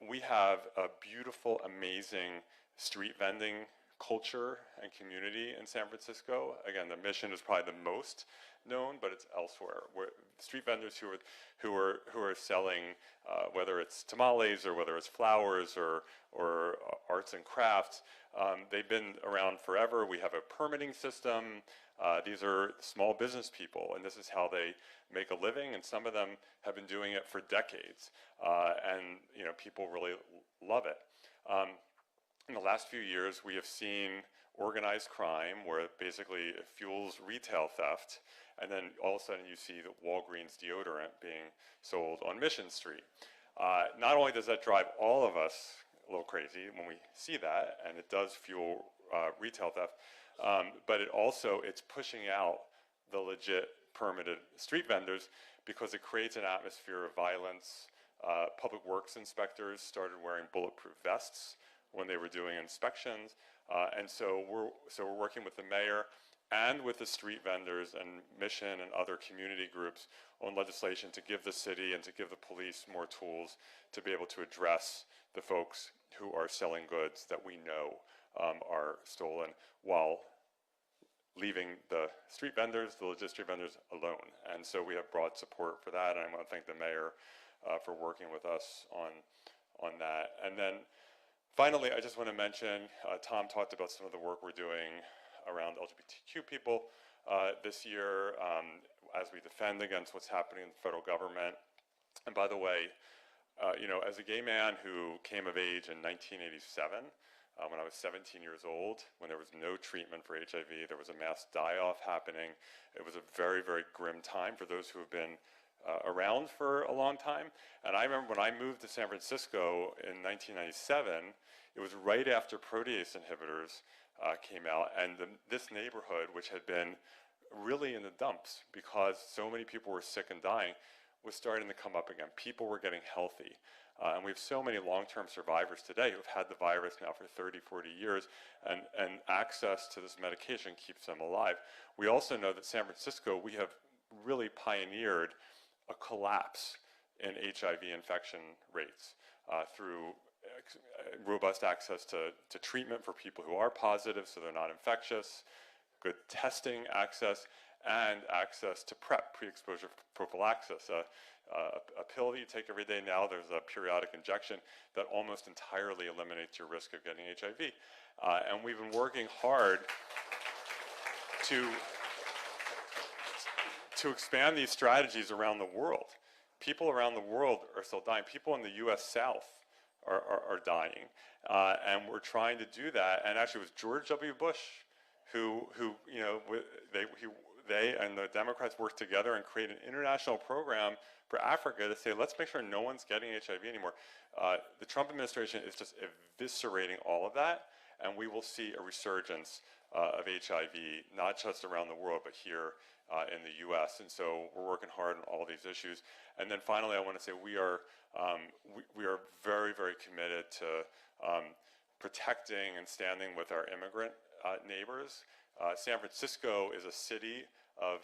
We have a beautiful, amazing street vending culture and community in San Francisco. Again, the Mission is probably the most known, but it's elsewhere. Where street vendors who are selling, whether it's tamales or whether it's flowers or arts and crafts, they've been around forever. We have a permitting system. These are small business people, and this is how they make a living, and some of them have been doing it for decades, and people really love it. In the last few years, we have seen organized crime where basically it fuels retail theft, and then all of a sudden you see the Walgreens deodorant being sold on Mission Street. Not only does that drive all of us a little crazy when we see that, and it does fuel retail theft, but it's pushing out the legit permitted street vendors because it creates an atmosphere of violence. Public works inspectors started wearing bulletproof vests when they were doing inspections, and so we're working with the mayor and with the street vendors and Mission and other community groups on legislation to give the city and to give the police more tools to be able to address the folks who are selling goods that we know are stolen, while leaving the street vendors, the legit street vendors, alone. And so we have broad support for that, and I want to thank the mayor for working with us on that. And then finally, I just want to mention, Tom talked about some of the work we're doing around LGBTQ people. this year as we defend against what's happening in the federal government. And by the way, as a gay man who came of age in 1987, when I was 17 years old, when there was no treatment for HIV, there was a mass die-off happening. It was a very, very grim time for those who have been around for a long time. And I remember when I moved to San Francisco in 1997, it was right after protease inhibitors came out, and this neighborhood, which had been really in the dumps because so many people were sick and dying, was starting to come up again. People were getting healthy. And we have so many long-term survivors today who've had the virus now for 30, 40 years, and access to this medication keeps them alive. We also know that San Francisco, we have really pioneered a collapse in HIV infection rates through robust access to treatment for people who are positive so they're not infectious, good testing access, and access to PrEP, pre-exposure prophylaxis. A pill that you take every day now, there's a periodic injection that almost entirely eliminates your risk of getting HIV. And we've been working hard to expand these strategies around the world. People around the world are still dying. People in the U.S. South are dying. And we're trying to do that. And actually it was George W. Bush who they and the Democrats worked together and created an international program for Africa to say, let's make sure no one's getting HIV anymore. The Trump administration is just eviscerating all of that, and we will see a resurgence of HIV, not just around the world, but here in the U.S. And so we're working hard on all these issues. And then finally, I want to say we are very, very committed to protecting and standing with our immigrant neighbors. San Francisco is a city of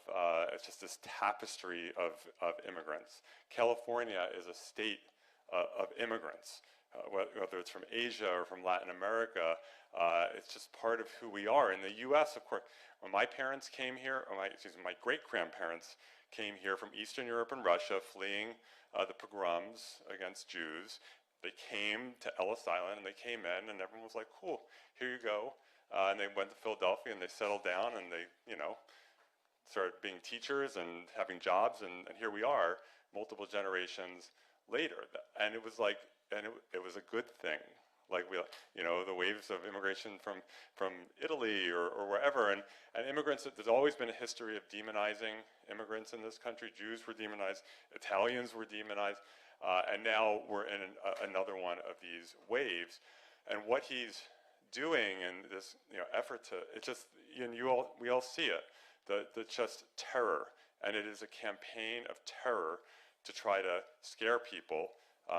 it's just this tapestry of immigrants. California is a state of immigrants, whether it's from Asia or from Latin America. It's just part of who we are. In the U.S., of course, when my parents came here, or my great-grandparents came here from Eastern Europe and Russia, fleeing the pogroms against Jews, they came to Ellis Island, and they came in, and everyone was like, cool, here you go. And they went to Philadelphia, and they settled down, and they, started being teachers and having jobs, and here we are, multiple generations later. And it was like, it was a good thing. Like the waves of immigration from Italy or wherever, and immigrants. There's always been a history of demonizing immigrants in this country. Jews were demonized, Italians were demonized, and now we're in another one of these waves. And what he's doing and this effort to, it's just, we all see it. The just terror, and it is a campaign of terror to try to scare people.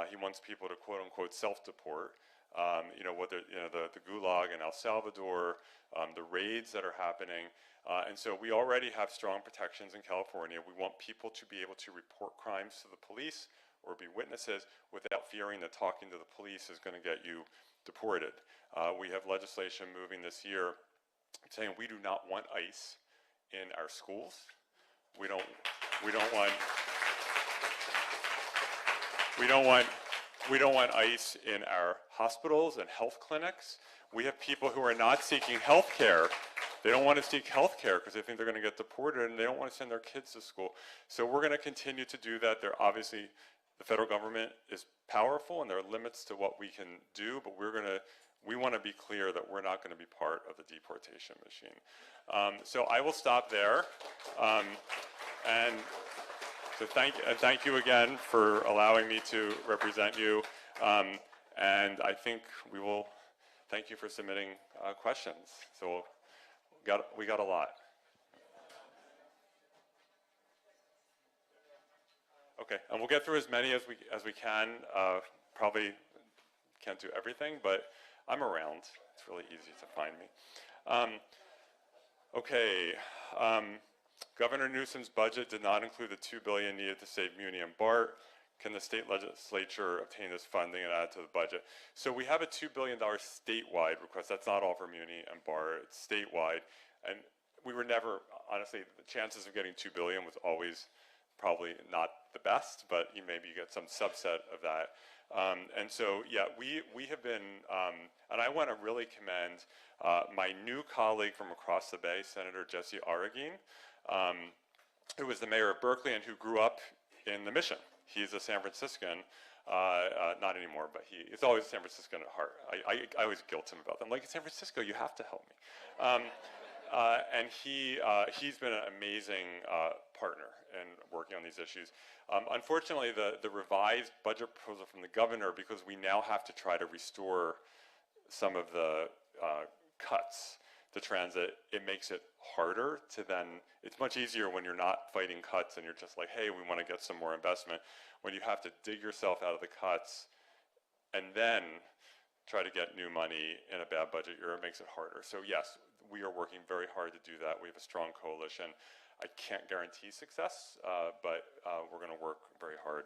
He wants people to quote unquote self-deport. The Gulag in El Salvador, the raids that are happening, and so we already have strong protections in California. We want people to be able to report crimes to the police or be witnesses without fearing that talking to the police is going to get you deported. We have legislation moving this year saying we do not want ICE in our schools. We don't want ICE in our hospitals and health clinics. We have people who are not seeking health care. They don't want to seek health care because they think they're going to get deported, and they don't want to send their kids to school. So we're going to continue to do that. Obviously, the federal government is powerful, and there are limits to what we can do, but we want to be clear that we're not going to be part of the deportation machine. So I will stop there. And so thank you again for allowing me to represent you. And I think we will thank you for submitting questions. So we got a lot. Okay, and we'll get through as many as we can. Probably can't do everything, but I'm around. It's really easy to find me. Okay. Governor Newsom's budget did not include the $2 billion needed to save Muni and BART. Can the state legislature obtain this funding and add it to the budget? So we have a $2 billion statewide request. That's not all for Muni and BART. It's statewide. And we were never, honestly, the chances of getting $2 billion was always probably not the best, but maybe you get some subset of that. And so, yeah, we have been, and I want to really commend my new colleague from across the Bay, Senator Jesse Arreguín, who was the mayor of Berkeley and who grew up in the Mission. He's a San Franciscan, not anymore, but it's always San Franciscan at heart. I always guilt him about them. Like, in San Francisco, you have to help me. And he's been an amazing partner in working on these issues. Unfortunately, the revised budget proposal from the governor, because we now have to try to restore some of the cuts to transit, it makes it harder to then, it's much easier when you're not fighting cuts and you're just like, hey, we want to get some more investment. When you have to dig yourself out of the cuts and then try to get new money in a bad budget year, it makes it harder. So yes, we are working very hard to do that. We have a strong coalition. I can't guarantee success, but we're going to work very hard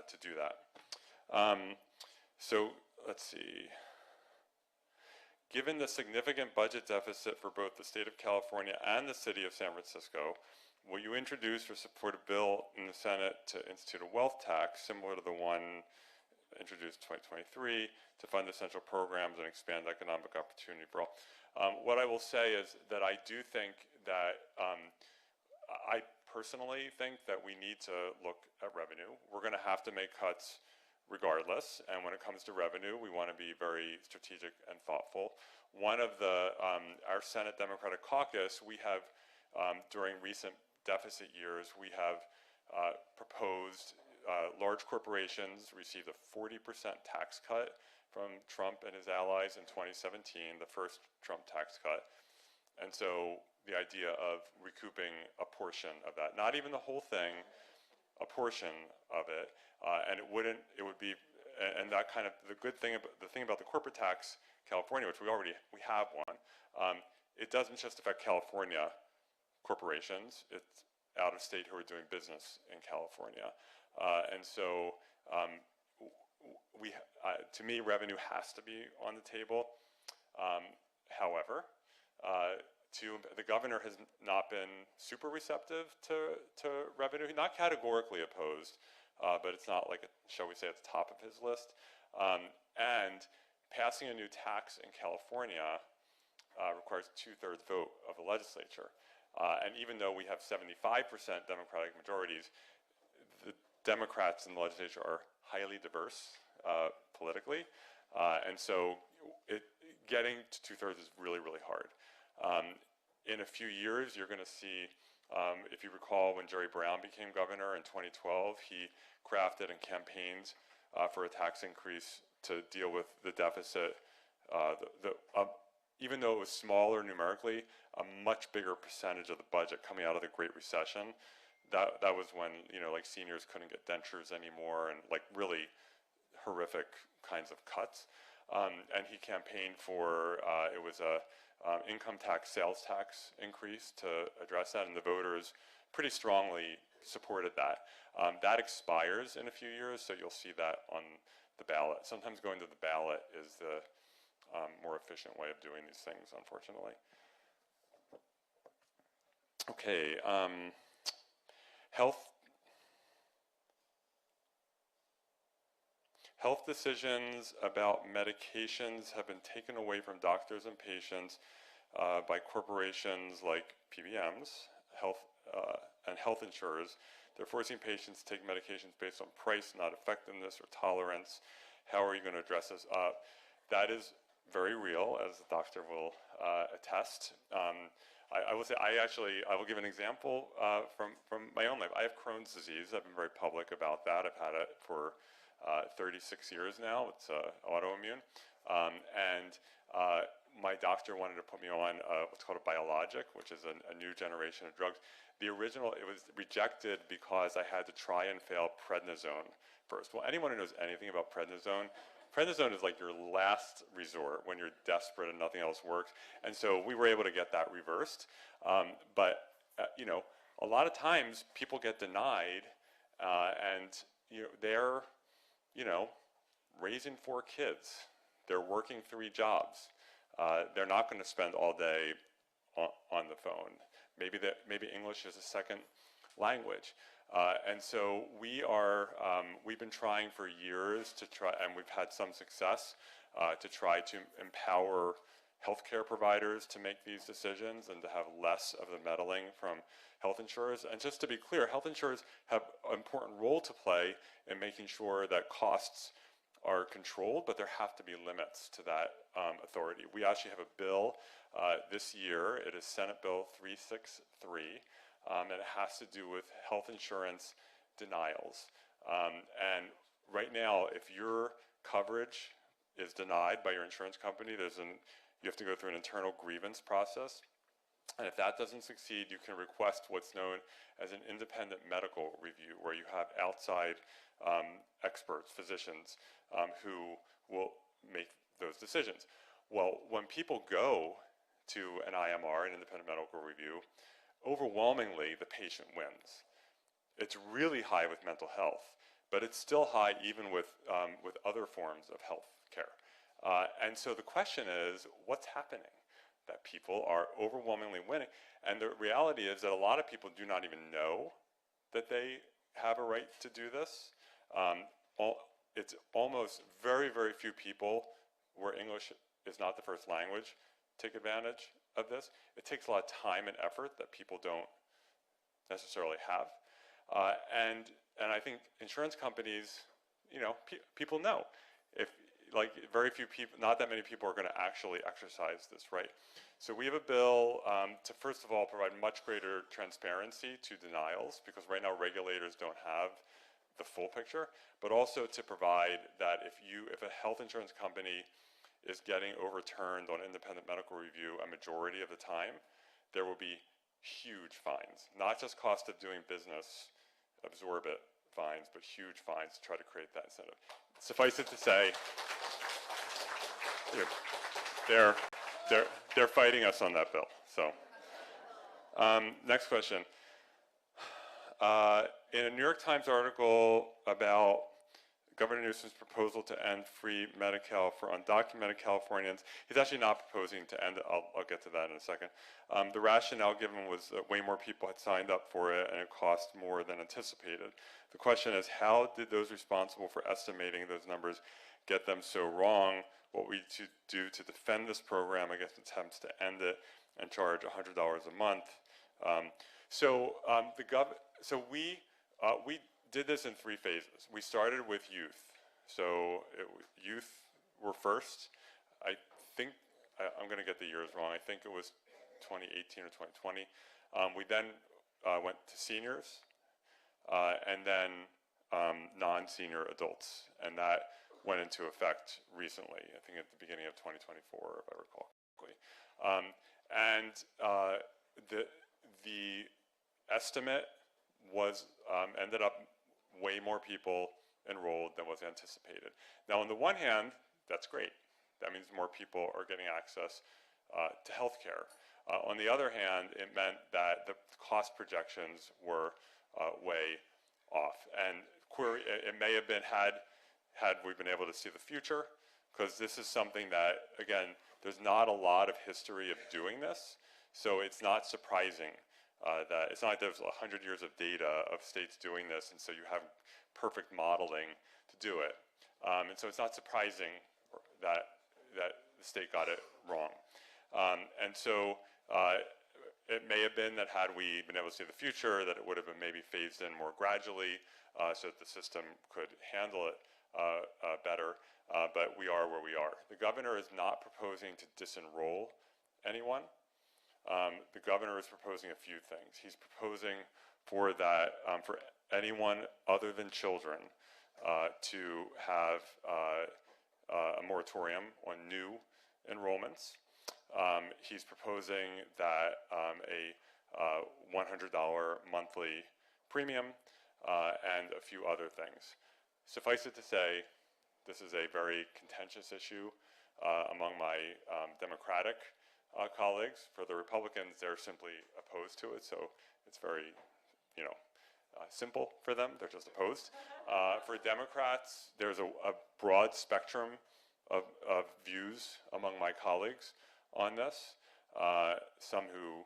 to do that. So let's see. Given the significant budget deficit for both the state of California and the city of San Francisco, will you introduce or support a bill in the Senate to institute a wealth tax similar to the one introduced in 2023 to fund essential programs and expand economic opportunity for all? What I will say is that I do think that, I personally think that we need to look at revenue. We're going to have to make cuts regardless, and when it comes to revenue, we want to be very strategic and thoughtful. One of our Senate Democratic Caucus, we have, during recent deficit years, we have proposed large corporations received a 40% tax cut from Trump and his allies in 2017, the first Trump tax cut. And so the idea of recouping a portion of that, not even the whole thing, a portion of it, and it would be, and that kind of, the thing about the corporate tax, California, which we have one, it doesn't just affect California corporations, it's out of state who are doing business in California. And so, to me, revenue has to be on the table. However, the governor has not been super receptive to revenue. He's not categorically opposed, but it's not like, shall we say, at the top of his list. And passing a new tax in California requires a 2/3 vote of the legislature. And even though we have 75% Democratic majorities, the Democrats in the legislature are highly diverse politically. And so getting to 2/3 is really, really hard. In a few years, you're going to see, if you recall, when Jerry Brown became governor in 2012, he crafted and campaigned for a tax increase to deal with the deficit. Even though it was smaller numerically, a much bigger percentage of the budget coming out of the Great Recession. That was when, like, seniors couldn't get dentures anymore, and like really horrific kinds of cuts. And he campaigned for it was a income tax, sales tax increase to address that, and the voters pretty strongly supported that. That expires in a few years, so you'll see that on the ballot. Sometimes going to the ballot is the more efficient way of doing these things, unfortunately. Okay, Health decisions about medications have been taken away from doctors and patients by corporations like PBMs, and health insurers. They're forcing patients to take medications based on price, not effectiveness or tolerance. How are you going to address this? That is very real, as the doctor will attest. I will say, I will give an example from my own life. I have Crohn's disease. I've been very public about that. I've had it for 36 years now. It's autoimmune. And my doctor wanted to put me on what's called a biologic, which is a new generation of drugs. The original, it was rejected because I had to try and fail prednisone first. Well, anyone who knows anything about prednisone is like your last resort when you're desperate and nothing else works. And so we were able to get that reversed. But a lot of times people get denied, and they're raising 4 kids. They're working 3 jobs. They're not going to spend all day on the phone. Maybe English is a second language. And so we've been trying for years to try, and we've had some success, to try to empower healthcare providers to make these decisions and to have less of the meddling from health insurers. And just to be clear, health insurers have an important role to play in making sure that costs are controlled, but there have to be limits to that authority. We actually have a bill this year. It is Senate Bill 363, and it has to do with health insurance denials. And right now, if your coverage is denied by your insurance company, you have to go through an internal grievance process. And if that doesn't succeed, you can request what's known as an independent medical review, where you have outside experts, physicians, who will make those decisions. Well, when people go to an IMR, an independent medical review, overwhelmingly the patient wins. It's really high with mental health, but it's still high even with other forms of health care. And so the question is, what's happening? That people are overwhelmingly winning. And the reality is that a lot of people do not even know that they have a right to do this. It's almost very, very few people where English is not the first language take advantage of this. It takes a lot of time and effort that people don't necessarily have. And I think insurance companies, people know. Very few people, not that many people are going to actually exercise this right. So we have a bill to, first of all, provide much greater transparency to denials, because right now regulators don't have the full picture, but also to provide that if a health insurance company is getting overturned on independent medical review a majority of the time, there will be huge fines, not just cost of doing business, absorb it fines, but huge fines to try to create that incentive. Suffice it to say, they're fighting us on that bill. So, next question. In a New York Times article about Governor Newsom's proposal to end free Medi-Cal for undocumented Californians, he's actually not proposing to end it. I'll get to that in a second. The rationale given was that way more people had signed up for it and it cost more than anticipated. The question is, how did those responsible for estimating those numbers get them so wrong? What we to do to defend this program against attempts to end it and charge $100 a month. We did this in 3 phases. We started with youth. So youth were first. I think, I'm going to get the years wrong, I think it was 2018 or 2020. We then went to seniors, and then non-senior adults, and that went into effect recently, I think at the beginning of 2024, if I recall correctly. The estimate was ended up way more people enrolled than was anticipated. Now, on the one hand, that's great. That means more people are getting access to health care. On the other hand, it meant that the cost projections were way off. And it may have been had we been able to see the future, because this is something that, again, there's not a lot of history of doing this, so it's not surprising that it's not like there's 100 years of data of states doing this, and so you have perfect modeling to do it. And so it's not surprising that the state got it wrong. And so it may have been that had we been able to see the future, that it would have been maybe phased in more gradually so that the system could handle it better, but we are where we are. The governor is not proposing to disenroll anyone. The governor is proposing a few things. He's proposing for anyone other than children to have a moratorium on new enrollments. He's proposing that a $100 monthly premium and a few other things. Suffice it to say, this is a very contentious issue among my Democratic colleagues. For the Republicans, they're simply opposed to it, so it's very, simple for them. They're just opposed. For Democrats, there's a broad spectrum of views among my colleagues on this. Some who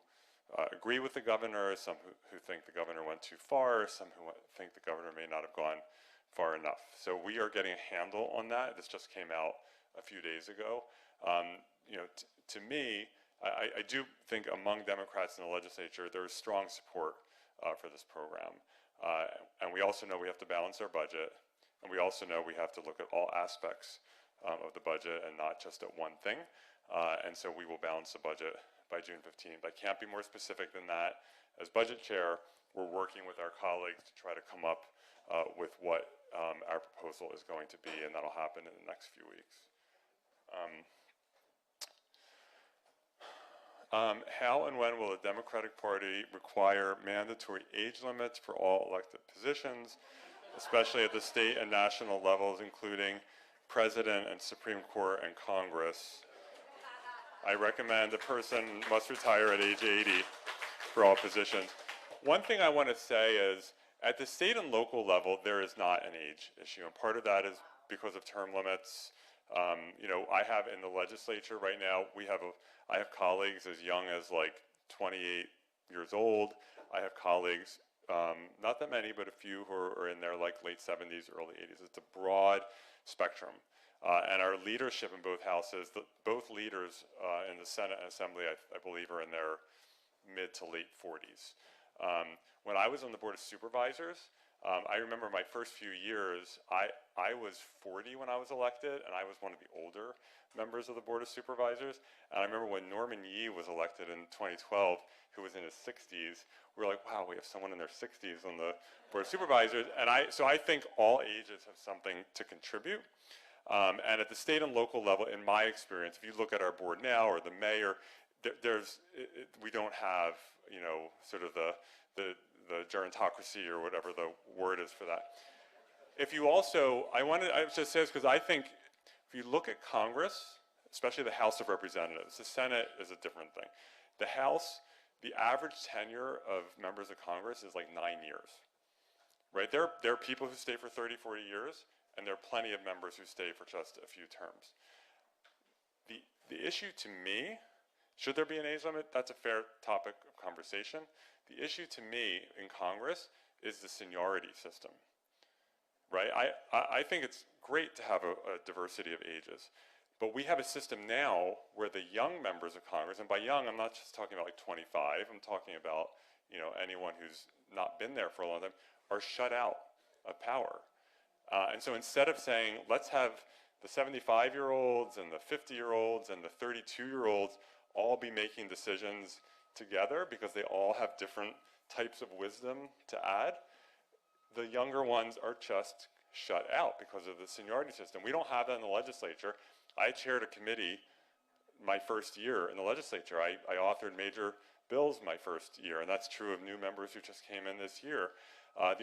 agree with the governor, some who think the governor went too far, some who think the governor may not have gone far enough. So we are getting a handle on that. This just came out a few days ago. You know, to me, I do think among Democrats in the legislature, there is strong support for this program. And we also know we have to balance our budget, and we also know we have to look at all aspects of the budget and not just at one thing. And so we will balance the budget by June 15th. I can't be more specific than that. As budget chair, we're working with our colleagues to try to come up with what our proposal is going to be, and that'll happen in the next few weeks. How and when will the Democratic Party require mandatory age limits for all elected positions, especially at the state and national levels, including President and Supreme Court and Congress? I recommend a person must retire at age 80 for all positions. One thing I want to say is, at the state and local level, there is not an age issue, and part of that is because of term limits. You know, I have in the legislature right now, I have colleagues as young as like 28 years old. I have colleagues, not that many, but a few who are in their like late 70s, early 80s. It's a broad spectrum. And our leadership in both houses, both leaders in the Senate and Assembly, I believe, are in their mid to late 40s. When I was on the Board of Supervisors, I remember my first few years, I was 40 when I was elected, and I was one of the older members of the Board of Supervisors. And I remember when Norman Yee was elected in 2012, who was in his 60s, we were like, wow, we have someone in their 60s on the Board of Supervisors. And so I think all ages have something to contribute. And at the state and local level, in my experience, if you look at our board now or the mayor, we don't have, you know, sort of the gerontocracy or whatever the word is for that. If you also, I just say this because I think if you look at Congress, especially the House of Representatives, the Senate is a different thing. The House, the average tenure of members of Congress is like 9 years, right? There are people who stay for 30, 40 years, and there are plenty of members who stay for just a few terms. The issue to me, should there be an age limit? That's a fair topic of conversation. The issue to me in Congress is the seniority system, right? I think it's great to have a diversity of ages, but we have a system now where the young members of Congress, and by young, I'm not just talking about like 25, I'm talking about, you know, anyone who's not been there for a long time, are shut out of power. And so instead of saying, let's have the 75-year-olds and the 50-year-olds and the 32-year-olds all be making decisions together because they all have different types of wisdom to add, the younger ones are just shut out because of the seniority system. We don't have that in the legislature. I chaired a committee my first year in the legislature. I authored major bills my first year, and that's true of new members who just came in this year. Our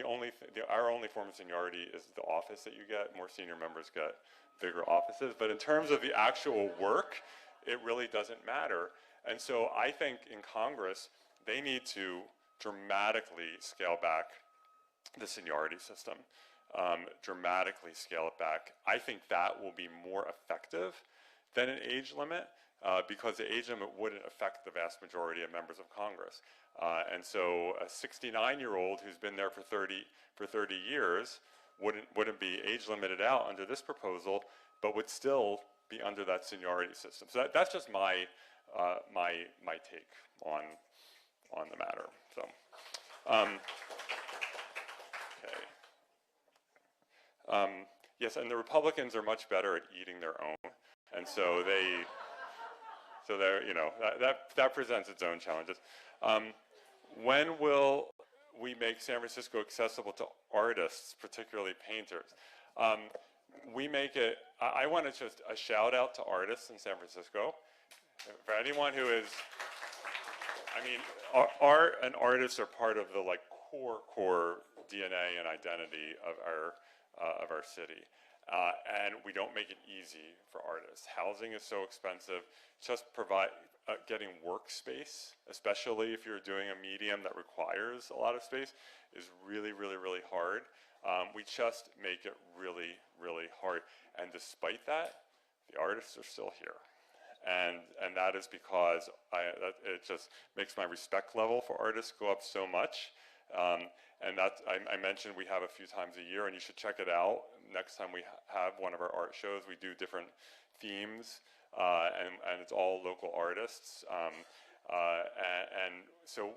only form of seniority is the office that you get. More senior members get bigger offices. But in terms of the actual work, it really doesn't matter. And so I think in Congress, they need to dramatically scale back the seniority system, dramatically scale it back. I think that will be more effective than an age limit because the age limit wouldn't affect the vast majority of members of Congress. And so a 69-year-old who's been there for 30 years wouldn't be age limited out under this proposal, but would still be under that seniority system. So that's just my my take on the matter. So okay. Yes, and the Republicans are much better at eating their own, and so they're, you know, that presents its own challenges. When will we make San Francisco accessible to artists, particularly painters? We make it, I want to just a shout out to artists in San Francisco. For anyone who is, I mean, art and artists are part of the like core DNA and identity of our city. And we don't make it easy for artists. Housing is so expensive. Just getting workspace, especially if you're doing a medium that requires a lot of space, is really, really, really hard. We just make it really, really hard. And despite that, the artists are still here. and that is because it just makes my respect level for artists go up so much. And I mentioned we have a few times a year, and you should check it out. Next time we have one of our art shows, we do different themes, and it's all local artists. And so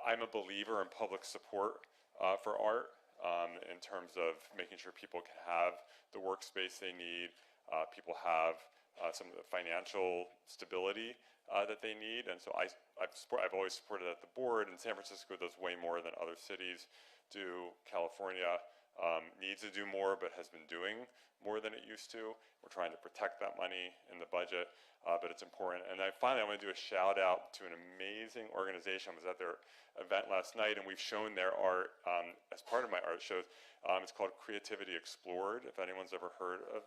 I'm a believer in public support for art in terms of making sure people can have the workspace they need, people have some of the financial stability that they need, and so I've always supported at the board. And San Francisco does way more than other cities do. California needs to do more, but has been doing more than it used to. We're trying to protect that money in the budget, but it's important. And finally, I want to do a shout out to an amazing organization. I was at their event last night, and we've shown their art as part of my art shows. It's called Creativity Explored, if anyone's ever heard of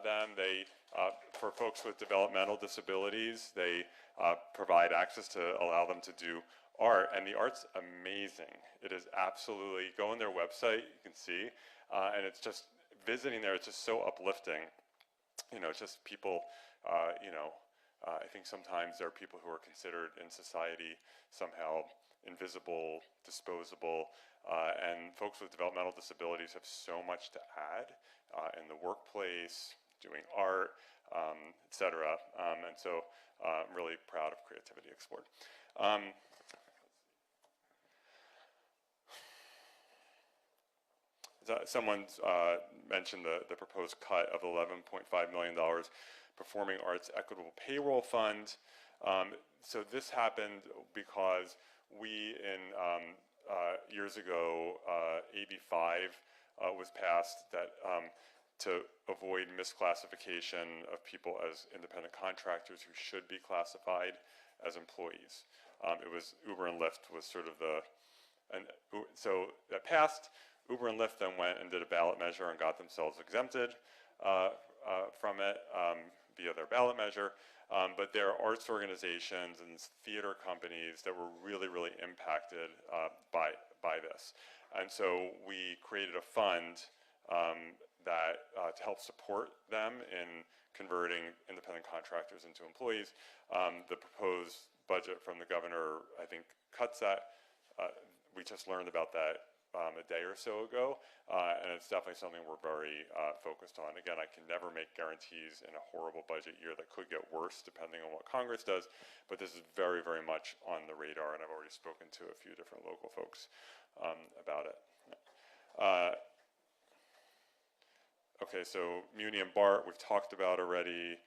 them. They, for folks with developmental disabilities, they provide access to allow them to do art, and the art's amazing. It is absolutely, go on their website, you can see, and it's just, visiting there, it's just so uplifting. You know, it's just people, I think sometimes there are people who are considered in society somehow invisible, disposable, and folks with developmental disabilities have so much to add in the workplace, doing art, etc. And so I'm really proud of Creativity Explored. Someone's mentioned the proposed cut of $11.5 million Performing Arts Equitable Payroll Fund. So this happened because we, years ago, AB 5 was passed that to avoid misclassification of people as independent contractors who should be classified as employees. It was Uber and Lyft was sort of so that passed. Uber and Lyft then went and did a ballot measure and got themselves exempted from it via their ballot measure. But there are arts organizations and theater companies that were really, really impacted by this. And so we created a fund that to help support them in converting independent contractors into employees. The proposed budget from the governor, I think, cuts that. We just learned about that a day or so ago, and it's definitely something we're very focused on. Again, I can never make guarantees in a horrible budget year that could get worse depending on what Congress does, but this is very, very much on the radar, and I've already spoken to a few different local folks about it. Okay, so Muni and BART, we've talked about already.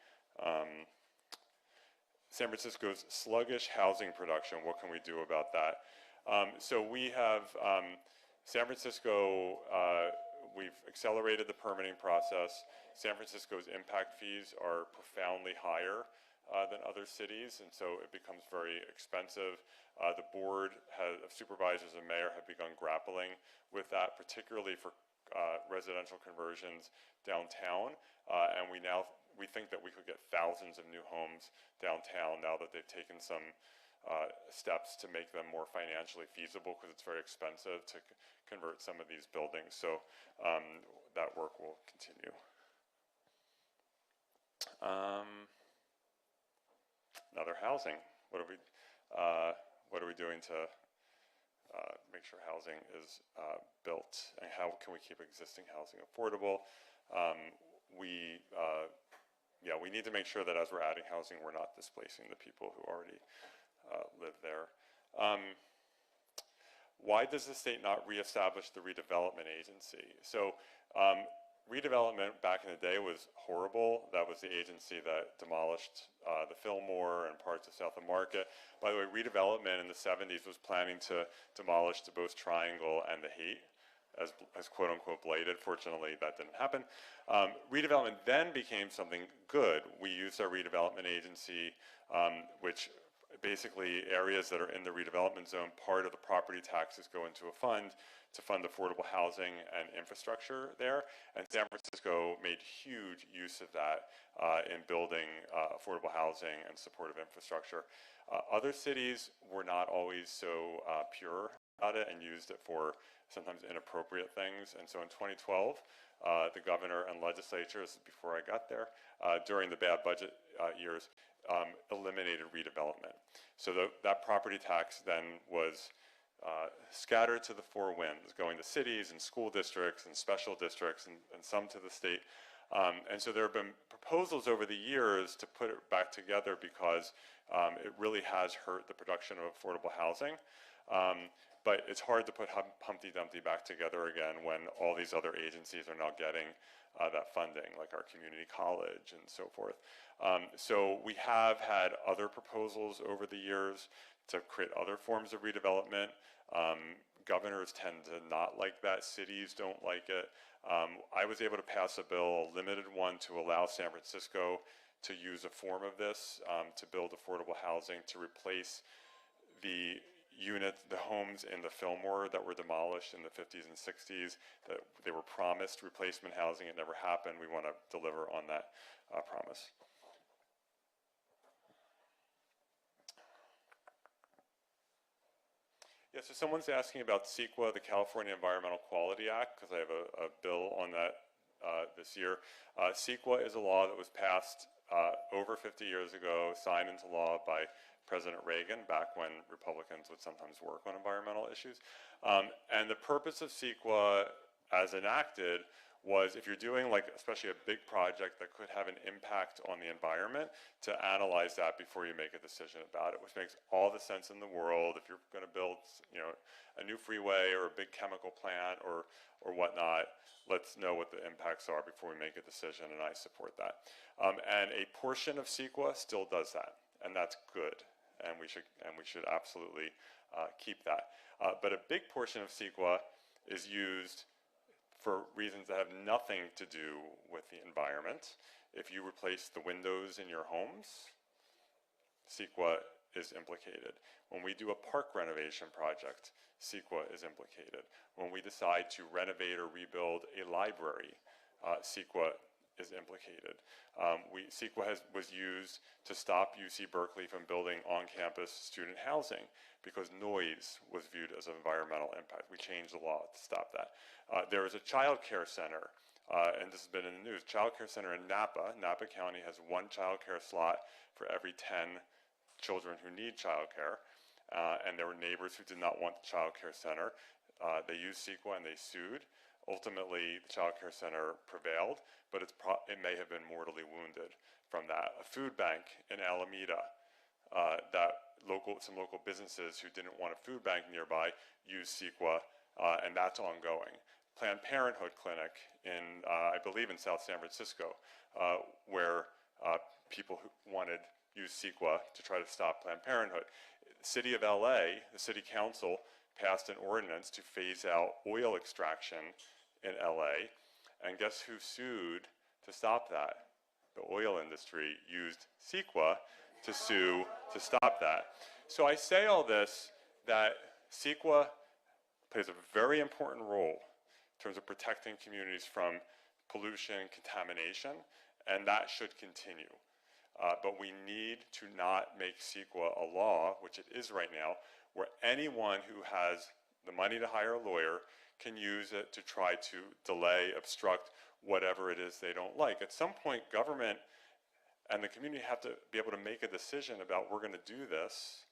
San Francisco's sluggish housing production, what can we do about that? So we have San Francisco, we've accelerated the permitting process. San Francisco's impact fees are profoundly higher than other cities, and so it becomes very expensive. The board of supervisors and mayor have begun grappling with that, particularly for residential conversions downtown, and we think that we could get thousands of new homes downtown now that they've taken some steps to make them more financially feasible, because it's very expensive to convert some of these buildings. So that work will continue. Another housing. What are we doing to make sure housing is built, and how can we keep existing housing affordable? We need to make sure that as we're adding housing, we're not displacing the people who already live there. Why does the state not reestablish the redevelopment agency? So redevelopment back in the day was horrible. That was the agency that demolished the Fillmore and parts of South of Market. By the way, redevelopment in the 70s was planning to demolish the Boast Triangle and the Haight as quote unquote blighted. Fortunately, that didn't happen. Redevelopment then became something good. We used our redevelopment agency, which basically areas that are in the redevelopment zone, part of the property taxes go into a fund to fund affordable housing and infrastructure there. And San Francisco made huge use of that in building affordable housing and supportive infrastructure. Other cities were not always so pure about it and used it for sometimes inappropriate things. And so in 2012, the governor and legislature, this is before I got there, during the bad budget years, eliminated redevelopment. So that property tax then was scattered to the four winds, going to cities and school districts and special districts and some to the state. And so there have been proposals over the years to put it back together because it really has hurt the production of affordable housing. But it's hard to put Humpty Dumpty back together again when all these other agencies are now getting that funding, like our community college and so forth. So we have had other proposals over the years to create other forms of redevelopment. Governors tend to not like that. Cities don't like it. I was able to pass a bill, a limited one, to allow San Francisco to use a form of this to build affordable housing to replace the homes in the Fillmore that were demolished in the 50s and 60s. That they were promised replacement housing. It never happened. We want to deliver on that promise. Yeah, so someone's asking about CEQA, the California Environmental Quality Act, because I have a bill on that this year. CEQA is a law that was passed over 50 years ago, signed into law by President Reagan, back when Republicans would sometimes work on environmental issues. And the purpose of CEQA, as enacted, was if you're doing, like, especially a big project that could have an impact on the environment, to analyze that before you make a decision about it, which makes all the sense in the world. If you're going to build, a new freeway or a big chemical plant or whatnot, let's know what the impacts are before we make a decision, and I support that. And a portion of CEQA still does that, and that's good, and we should absolutely keep that. But a big portion of CEQA is used for reasons that have nothing to do with the environment. If you replace the windows in your homes, CEQA is implicated. When we do a park renovation project, CEQA is implicated. When we decide to renovate or rebuild a library, CEQA is implicated. CEQA was used to stop UC Berkeley from building on-campus student housing because noise was viewed as an environmental impact. We changed the law to stop that. There is a child care center, and this has been in the news, child care center in Napa. Napa County has one child care slot for every 10 children who need child care, and there were neighbors who did not want the child care center. They used CEQA and they sued. Ultimately, the child care center prevailed, but it may have been mortally wounded from that. A food bank in Alameda, some local businesses who didn't want a food bank nearby used CEQA, and that's ongoing. Planned Parenthood clinic in, I believe in South San Francisco, where people who used CEQA to try to stop Planned Parenthood. The city of LA, the city council passed an ordinance to phase out oil extraction in LA, and guess who sued to stop that? The oil industry used CEQA to sue to stop that. So I say all this, that CEQA plays a very important role in terms of protecting communities from pollution, contamination, and that should continue. But we need to not make CEQA a law, which it is right now, where anyone who has the money to hire a lawyer can use it to try to delay, obstruct, whatever it is they don't like. At some point, government and the community have to be able to make a decision about, we're going to do this,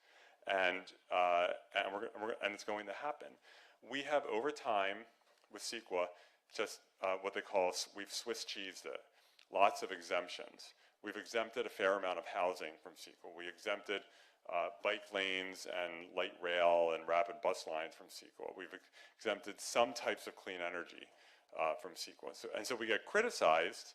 and it's going to happen. We have, over time, with CEQA, just what they call, we've Swiss cheesed it. Lots of exemptions. We've exempted a fair amount of housing from CEQA. We exempted bike lanes and light rail and rapid bus lines from CEQA. We've exempted some types of clean energy from CEQA. So we get criticized.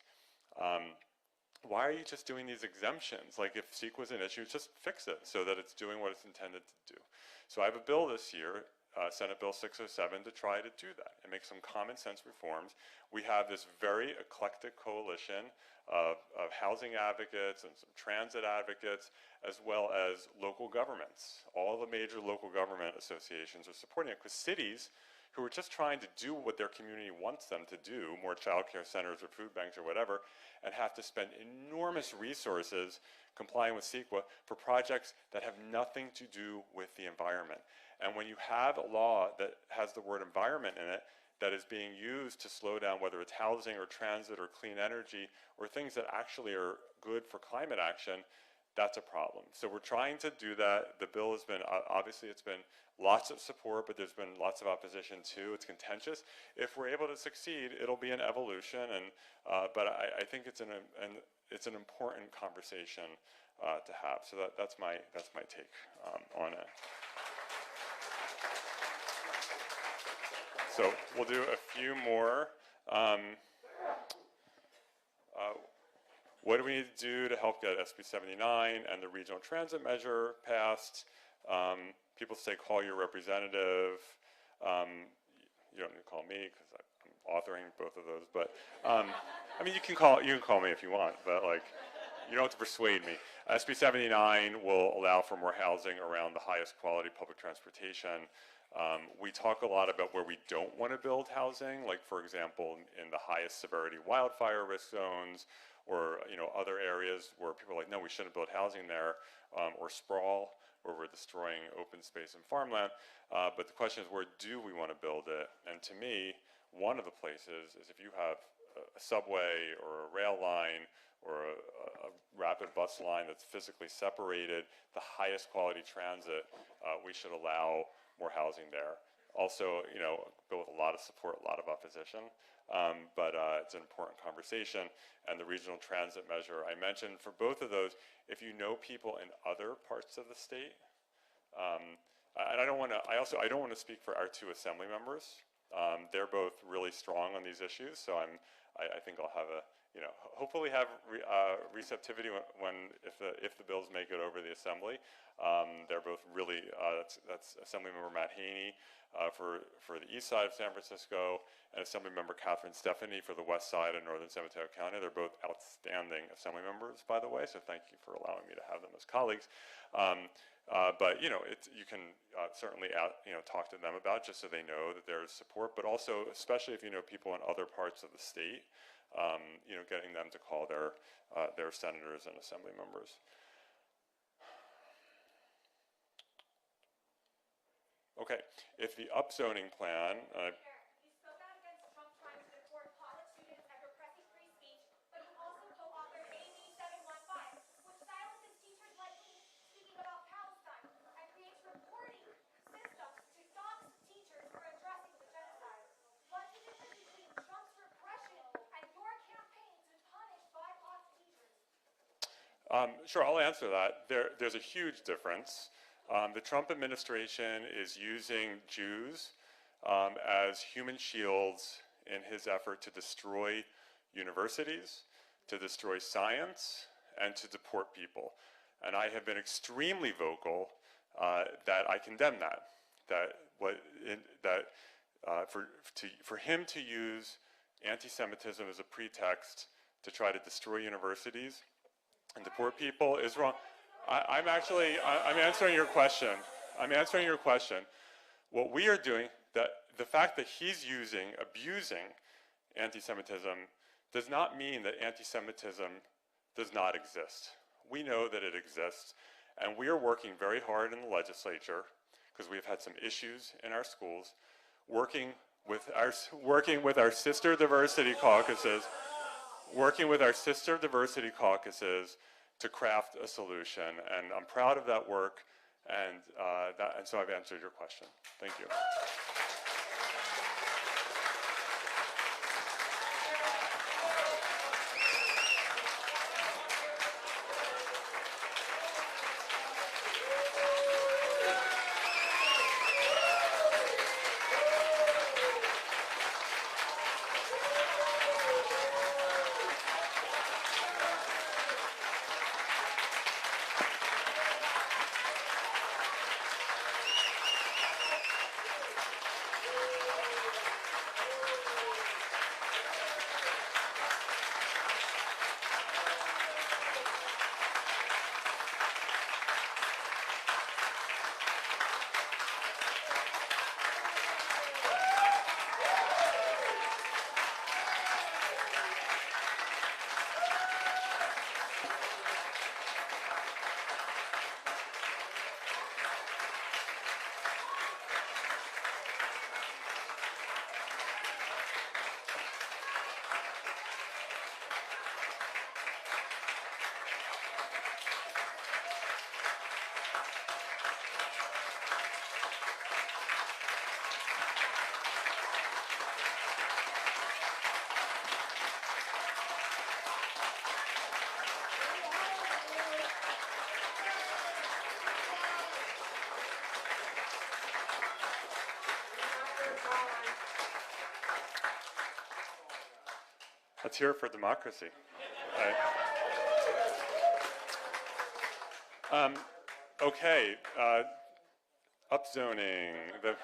Why are you just doing these exemptions? Like, if CEQA is an issue, just fix it so that it's doing what it's intended to do. So I have a bill this year, Senate Bill 607, to try to do that and make some common sense reforms. We have this very eclectic coalition of housing advocates and some transit advocates, as well as local governments. All the major local government associations are supporting it, because cities who are just trying to do what their community wants them to do, more child care centers or food banks or whatever, and have to spend enormous resources complying with CEQA for projects that have nothing to do with the environment. And when you have a law that has the word environment in it, that is being used to slow down whether it's housing or transit or clean energy or things that actually are good for climate action, that's a problem. So we're trying to do that. The bill has been, obviously it's been lots of support, but there's been lots of opposition too. It's contentious. If we're able to succeed, it'll be an evolution, and but I think it's an important conversation to have. So that's my take on it. So we'll do a few more. What do we need to do to help get SB 79 and the regional transit measure passed? People say call your representative. You don't need to call me because I'm authoring both of those. But I mean, you can call me if you want, but like, you don't have to persuade me. SB 79 will allow for more housing around the highest quality public transportation. We talk a lot about where we don't want to build housing, like for example, in the highest severity wildfire risk zones, or other areas where people are like, no, we shouldn't build housing there, or sprawl, where we're destroying open space and farmland. But the question is, where do we want to build it? And to me, one of the places is if you have a subway or a rail line or a rapid bus line that's physically separated, the highest quality transit, we should allow more housing there. Also, bill with a lot of support, a lot of opposition, but it's an important conversation. And the regional transit measure I mentioned, for both of those, if you know people in other parts of the state, and I don't want to speak for our two assembly members. They're both really strong on these issues, so I think I'll have hopefully have receptivity if the bills make it over the assembly. They're both really, that's Assemblymember Matt Haney for the east side of San Francisco, and Assemblymember Catherine Stephanie for the west side of northern San Mateo County. They're both outstanding assembly members, by the way, so thank you for allowing me to have them as colleagues. But you can certainly talk to them about it, just so they know that there's support, but also, especially if you know people in other parts of the state, getting them to call their senators and assembly members. Okay, if the upzoning plan,
You spoke out against Trump trying to deport college students and repressing free speech, but you also co-authored AB 715, which silences teachers like me speaking about Palestine and creates reporting systems to dox teachers for addressing the genocide. What's the difference between Trump's repression and your campaign to punish BIPOC teachers?
Sure, I'll answer that. There's a huge difference. The Trump administration is using Jews as human shields in his effort to destroy universities, to destroy science, and to deport people. And I have been extremely vocal that I condemn that. For him to use anti-Semitism as a pretext to try to destroy universities and deport people is wrong. I'm answering your question. I'm answering your question. What we are doing, the fact that he's abusing anti-Semitism does not mean that anti-Semitism does not exist. We know that it exists, and we are working very hard in the legislature, because we've had some issues in our schools, working with our sister diversity caucuses, to craft a solution, and I'm proud of that work, and so I've answered your question. Thank you. Let's hear it for democracy. Okay, upzoning. The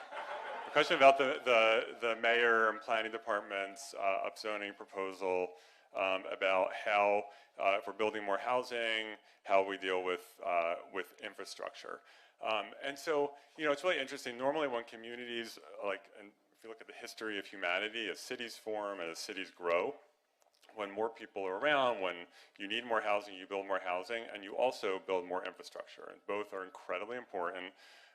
question about the mayor and planning department's upzoning proposal about how, if we're building more housing, how we deal with infrastructure. And so, you know, it's really interesting. Normally when communities, and if you look at the history of humanity, as cities form and as cities grow, when more people are around, when you need more housing, you build more housing, and you also build more infrastructure. And both are incredibly important.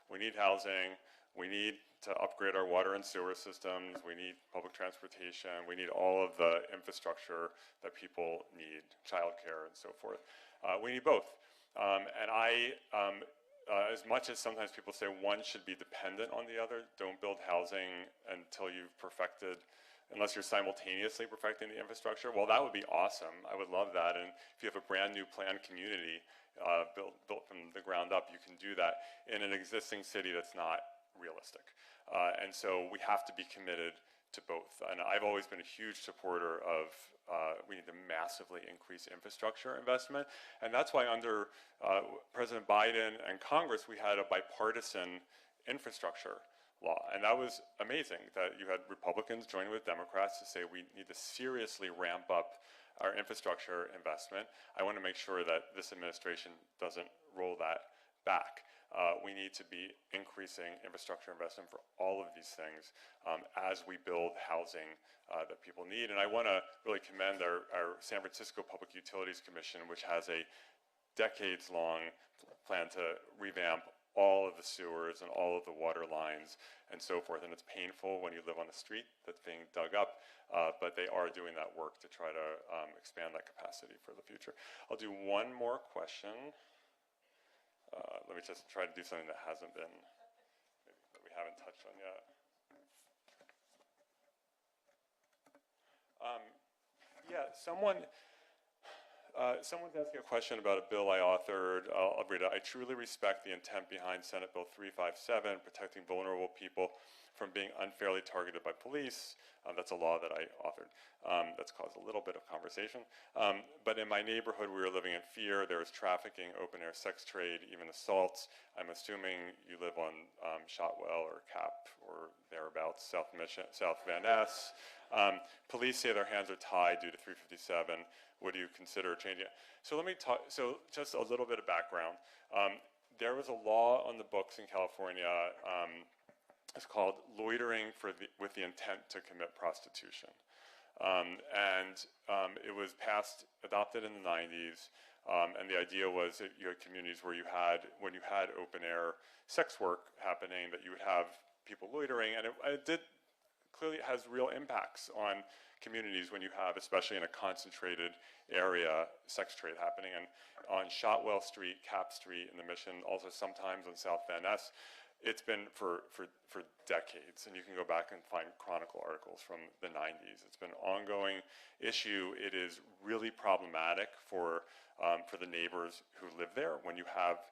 We need housing. We need to upgrade our water and sewer systems. We need public transportation. We need all of the infrastructure that people need, childcare and so forth. We need both. As much as sometimes people say one should be dependent on the other, don't build housing until you've perfected, unless you're simultaneously perfecting the infrastructure. Well, that would be awesome. I would love that. And if you have a brand new planned community built from the ground up, you can do that in an existing city that's not realistic. And so we have to be committed to both. And I've always been a huge supporter of we need to massively increase infrastructure investment. And that's why under President Biden and Congress, we had a bipartisan infrastructure law. And that was amazing that you had Republicans joining with Democrats to say we need to seriously ramp up our infrastructure investment. I want to make sure that this administration doesn't roll that back. We need to be increasing infrastructure investment for all of these things as we build housing that people need. And I want to really commend our San Francisco Public Utilities Commission, which has a decades-long plan to revamp all of the sewers and all of the water lines and so forth. And it's painful when you live on the street that's being dug up, but they are doing that work to try to expand that capacity for the future. I'll do one more question. Let me just try to do something that hasn't been, that we haven't touched on yet. Yeah, someone's asking a question about a bill I authored. I'll read it. I truly respect the intent behind Senate Bill 357, protecting vulnerable people from being unfairly targeted by police. That's a law that I authored. That's caused a little bit of conversation. But in my neighborhood, we were living in fear. There was trafficking, open-air sex trade, even assaults. I'm assuming you live on Shotwell or Cap or thereabouts, South Van Ness. Police say their hands are tied due to 357. Would you consider changing it? So let me talk, so just a little bit of background. There was a law on the books in California. It's called loitering with the intent to commit prostitution. It was adopted in the 90s, and the idea was that you had communities where when you had open air sex work happening, that you would have people loitering, and it clearly has real impacts on communities when you have, especially in a concentrated area, sex trade happening. And on Shotwell Street, Cap Street in the Mission, also sometimes on South Van Ness, it's been for decades, and you can go back and find Chronicle articles from the 90s. It's been an ongoing issue. It is really problematic for the neighbors who live there when you have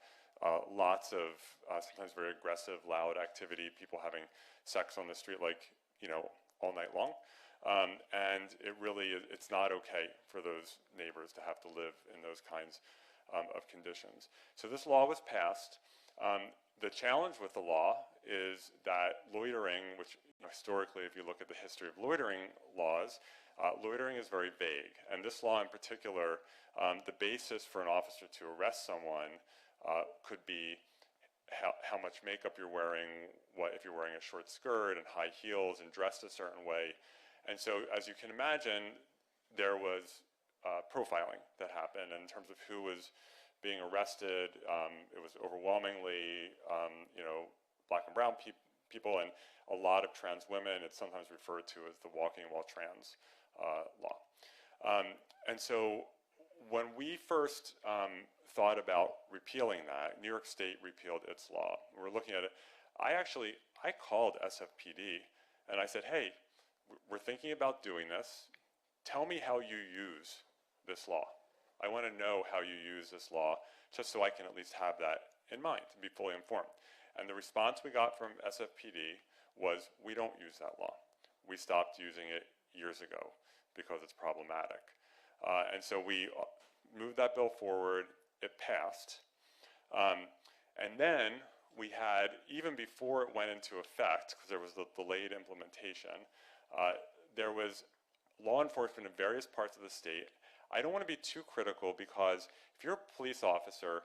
lots of sometimes very aggressive, loud activity, people having sex on the street, like, you know, all night long. And it's not okay for those neighbors to have to live in those kinds of conditions. So this law was passed. The challenge with the law is that loitering, which historically, if you look at the history of loitering laws, loitering is very vague. And this law in particular, the basis for an officer to arrest someone could be how much makeup you're wearing, if you're wearing a short skirt and high heels and dressed a certain way. And so, as you can imagine, there was profiling that happened in terms of who was being arrested. It was overwhelmingly, black and brown people, and a lot of trans women. It's sometimes referred to as the walking while trans law. And so when we first thought about repealing that, New York State repealed its law. We're looking at it. I called SFPD and I said, hey, we're thinking about doing this. Tell me how you use this law. I want to know how you use this law, just so I can at least have that in mind, to be fully informed. And the response we got from SFPD was, we don't use that law. We stopped using it years ago. because it's problematic. And so we moved that bill forward. It passed. And then we had, even before it went into effect, because there was the delayed implementation, there was law enforcement in various parts of the state. I don't want to be too critical, because if you're a police officer,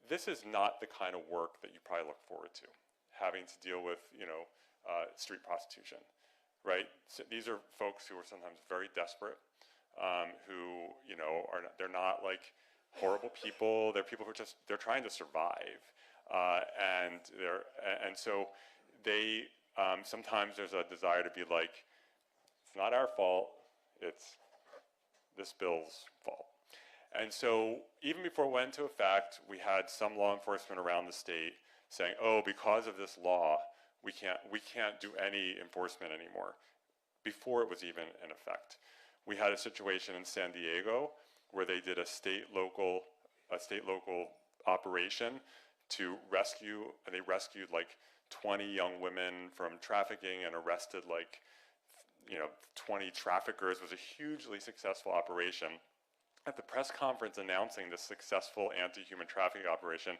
this is not the kind of work that you probably look forward to, having to deal with, street prostitution, right? So these are folks who are sometimes very desperate, who, they're not like horrible people. They're people who are they're trying to survive. And so they, sometimes there's a desire to be like, it's not our fault, it's this bill's fault. And so even before it went into effect, we had some law enforcement around the state saying, oh, because of this law, we can't do any enforcement anymore, before it was even in effect. We had a situation in San Diego where they did a state local operation to rescue, and they rescued like 20 young women from trafficking and arrested like 20 traffickers. It was a hugely successful operation. At the press conference announcing this successful anti-human trafficking operation,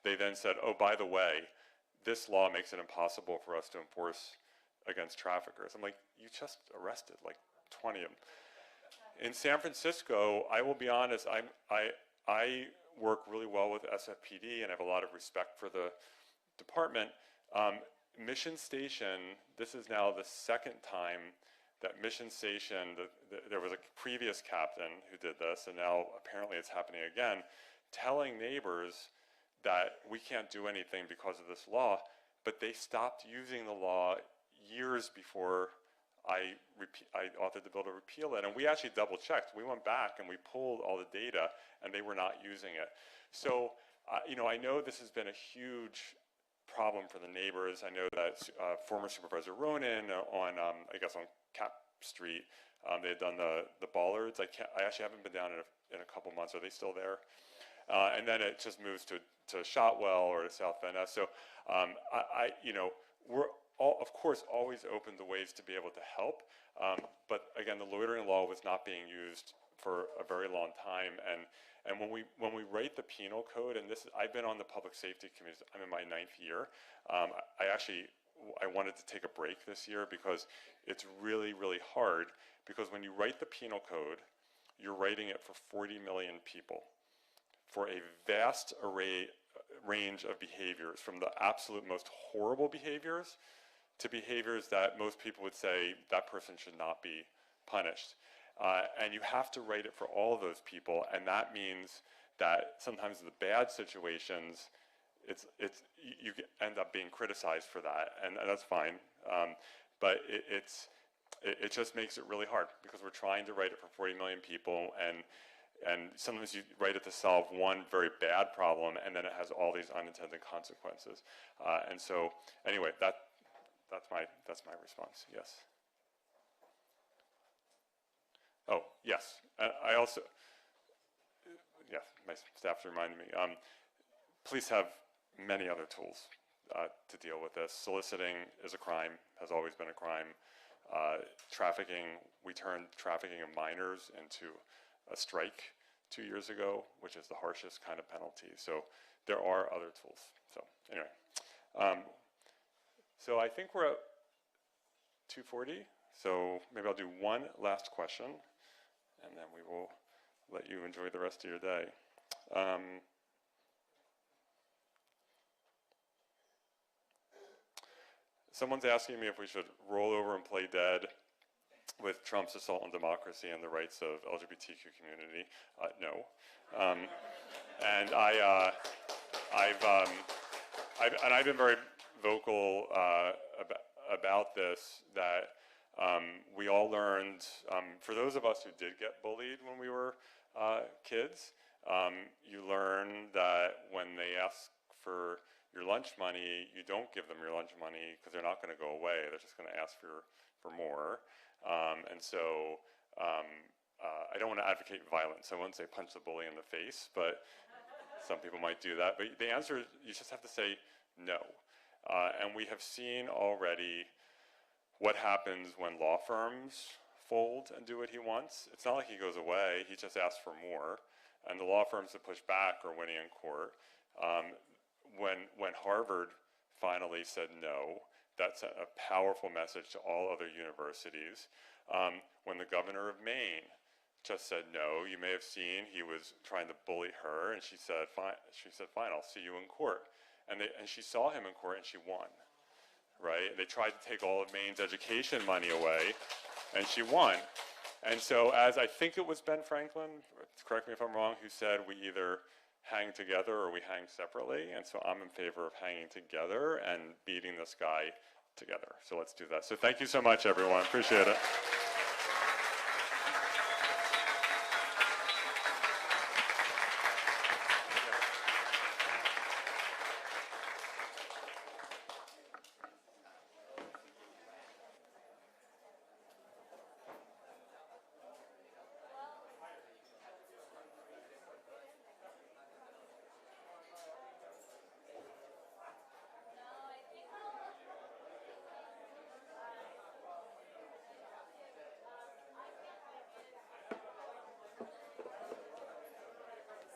they then said, oh, by the way, this law makes it impossible for us to enforce against traffickers. I'm like, you just arrested like 20 of them. In San Francisco, I will be honest, I work really well with SFPD and have a lot of respect for the department. Mission Station, this is now the second time that Mission Station, there was a previous captain who did this, and now apparently it's happening again, telling neighbors that we can't do anything because of this law, but they stopped using the law years before I authored the bill to repeal it. And we actually double checked. We went back and we pulled all the data, and they were not using it. So, I know this has been a huge problem for the neighbors. I know that former Supervisor Ronan on Cap Street, they had done the bollards. I actually haven't been down in a couple months. Are they still there? And then it just moves to Shotwell or to South Van Ness. So we're of course always open to ways to be able to help. But again, the loitering law was not being used for a very long time. And when we write the penal code, and I've been on the public safety committee. I'm in my 9th year. I wanted to take a break this year because it's really, really hard. Because when you write the penal code, you're writing it for 40 million people, for a vast range of behaviors, from the absolute most horrible behaviors to behaviors that most people would say that person should not be punished. And you have to write it for all of those people, and that means that sometimes the bad situations, you end up being criticized for that, and that's fine. But it just makes it really hard, because we're trying to write it for 40 million people, and sometimes you write it to solve one very bad problem, and then it has all these unintended consequences. And so, anyway, that's my response. Yes. Oh, yes. I also, yes, my staff's reminded me. Police have many other tools to deal with this. Soliciting is a crime, has always been a crime. Trafficking, we turned trafficking of minors into a strike 2 years ago, which is the harshest kind of penalty. So there are other tools. So anyway, so I think we're at 2:40. So maybe I'll do one last question, and then we will let you enjoy the rest of your day. Someone's asking me if we should roll over and play dead with Trump's assault on democracy and the rights of LGBTQ community. No. And I've been very vocal about this, that we all learned, for those of us who did get bullied when we were kids, you learn that when they ask for your lunch money, you don't give them your lunch money, because they're not going to go away. They're just going to ask for more. And so I don't want to advocate violence. I wouldn't say punch the bully in the face, but some people might do that. But the answer is, you just have to say no. And we have seen already what happens when law firms fold and do what he wants. It's not like he goes away. He just asks for more. And the law firms that push back are winning in court. When Harvard finally said no, that sent a powerful message to all other universities. When the governor of Maine just said no, you may have seen he was trying to bully her, and she said, fine, I'll see you in court. And she saw him in court, and she won, right? They tried to take all of Maine's education money away, and she won. And so, as I think it was Ben Franklin, correct me if I'm wrong, who said we either hang together or we hang separately. And so I'm in favor of hanging together and beating this guy together. So let's do that. So thank you so much, everyone. Appreciate it.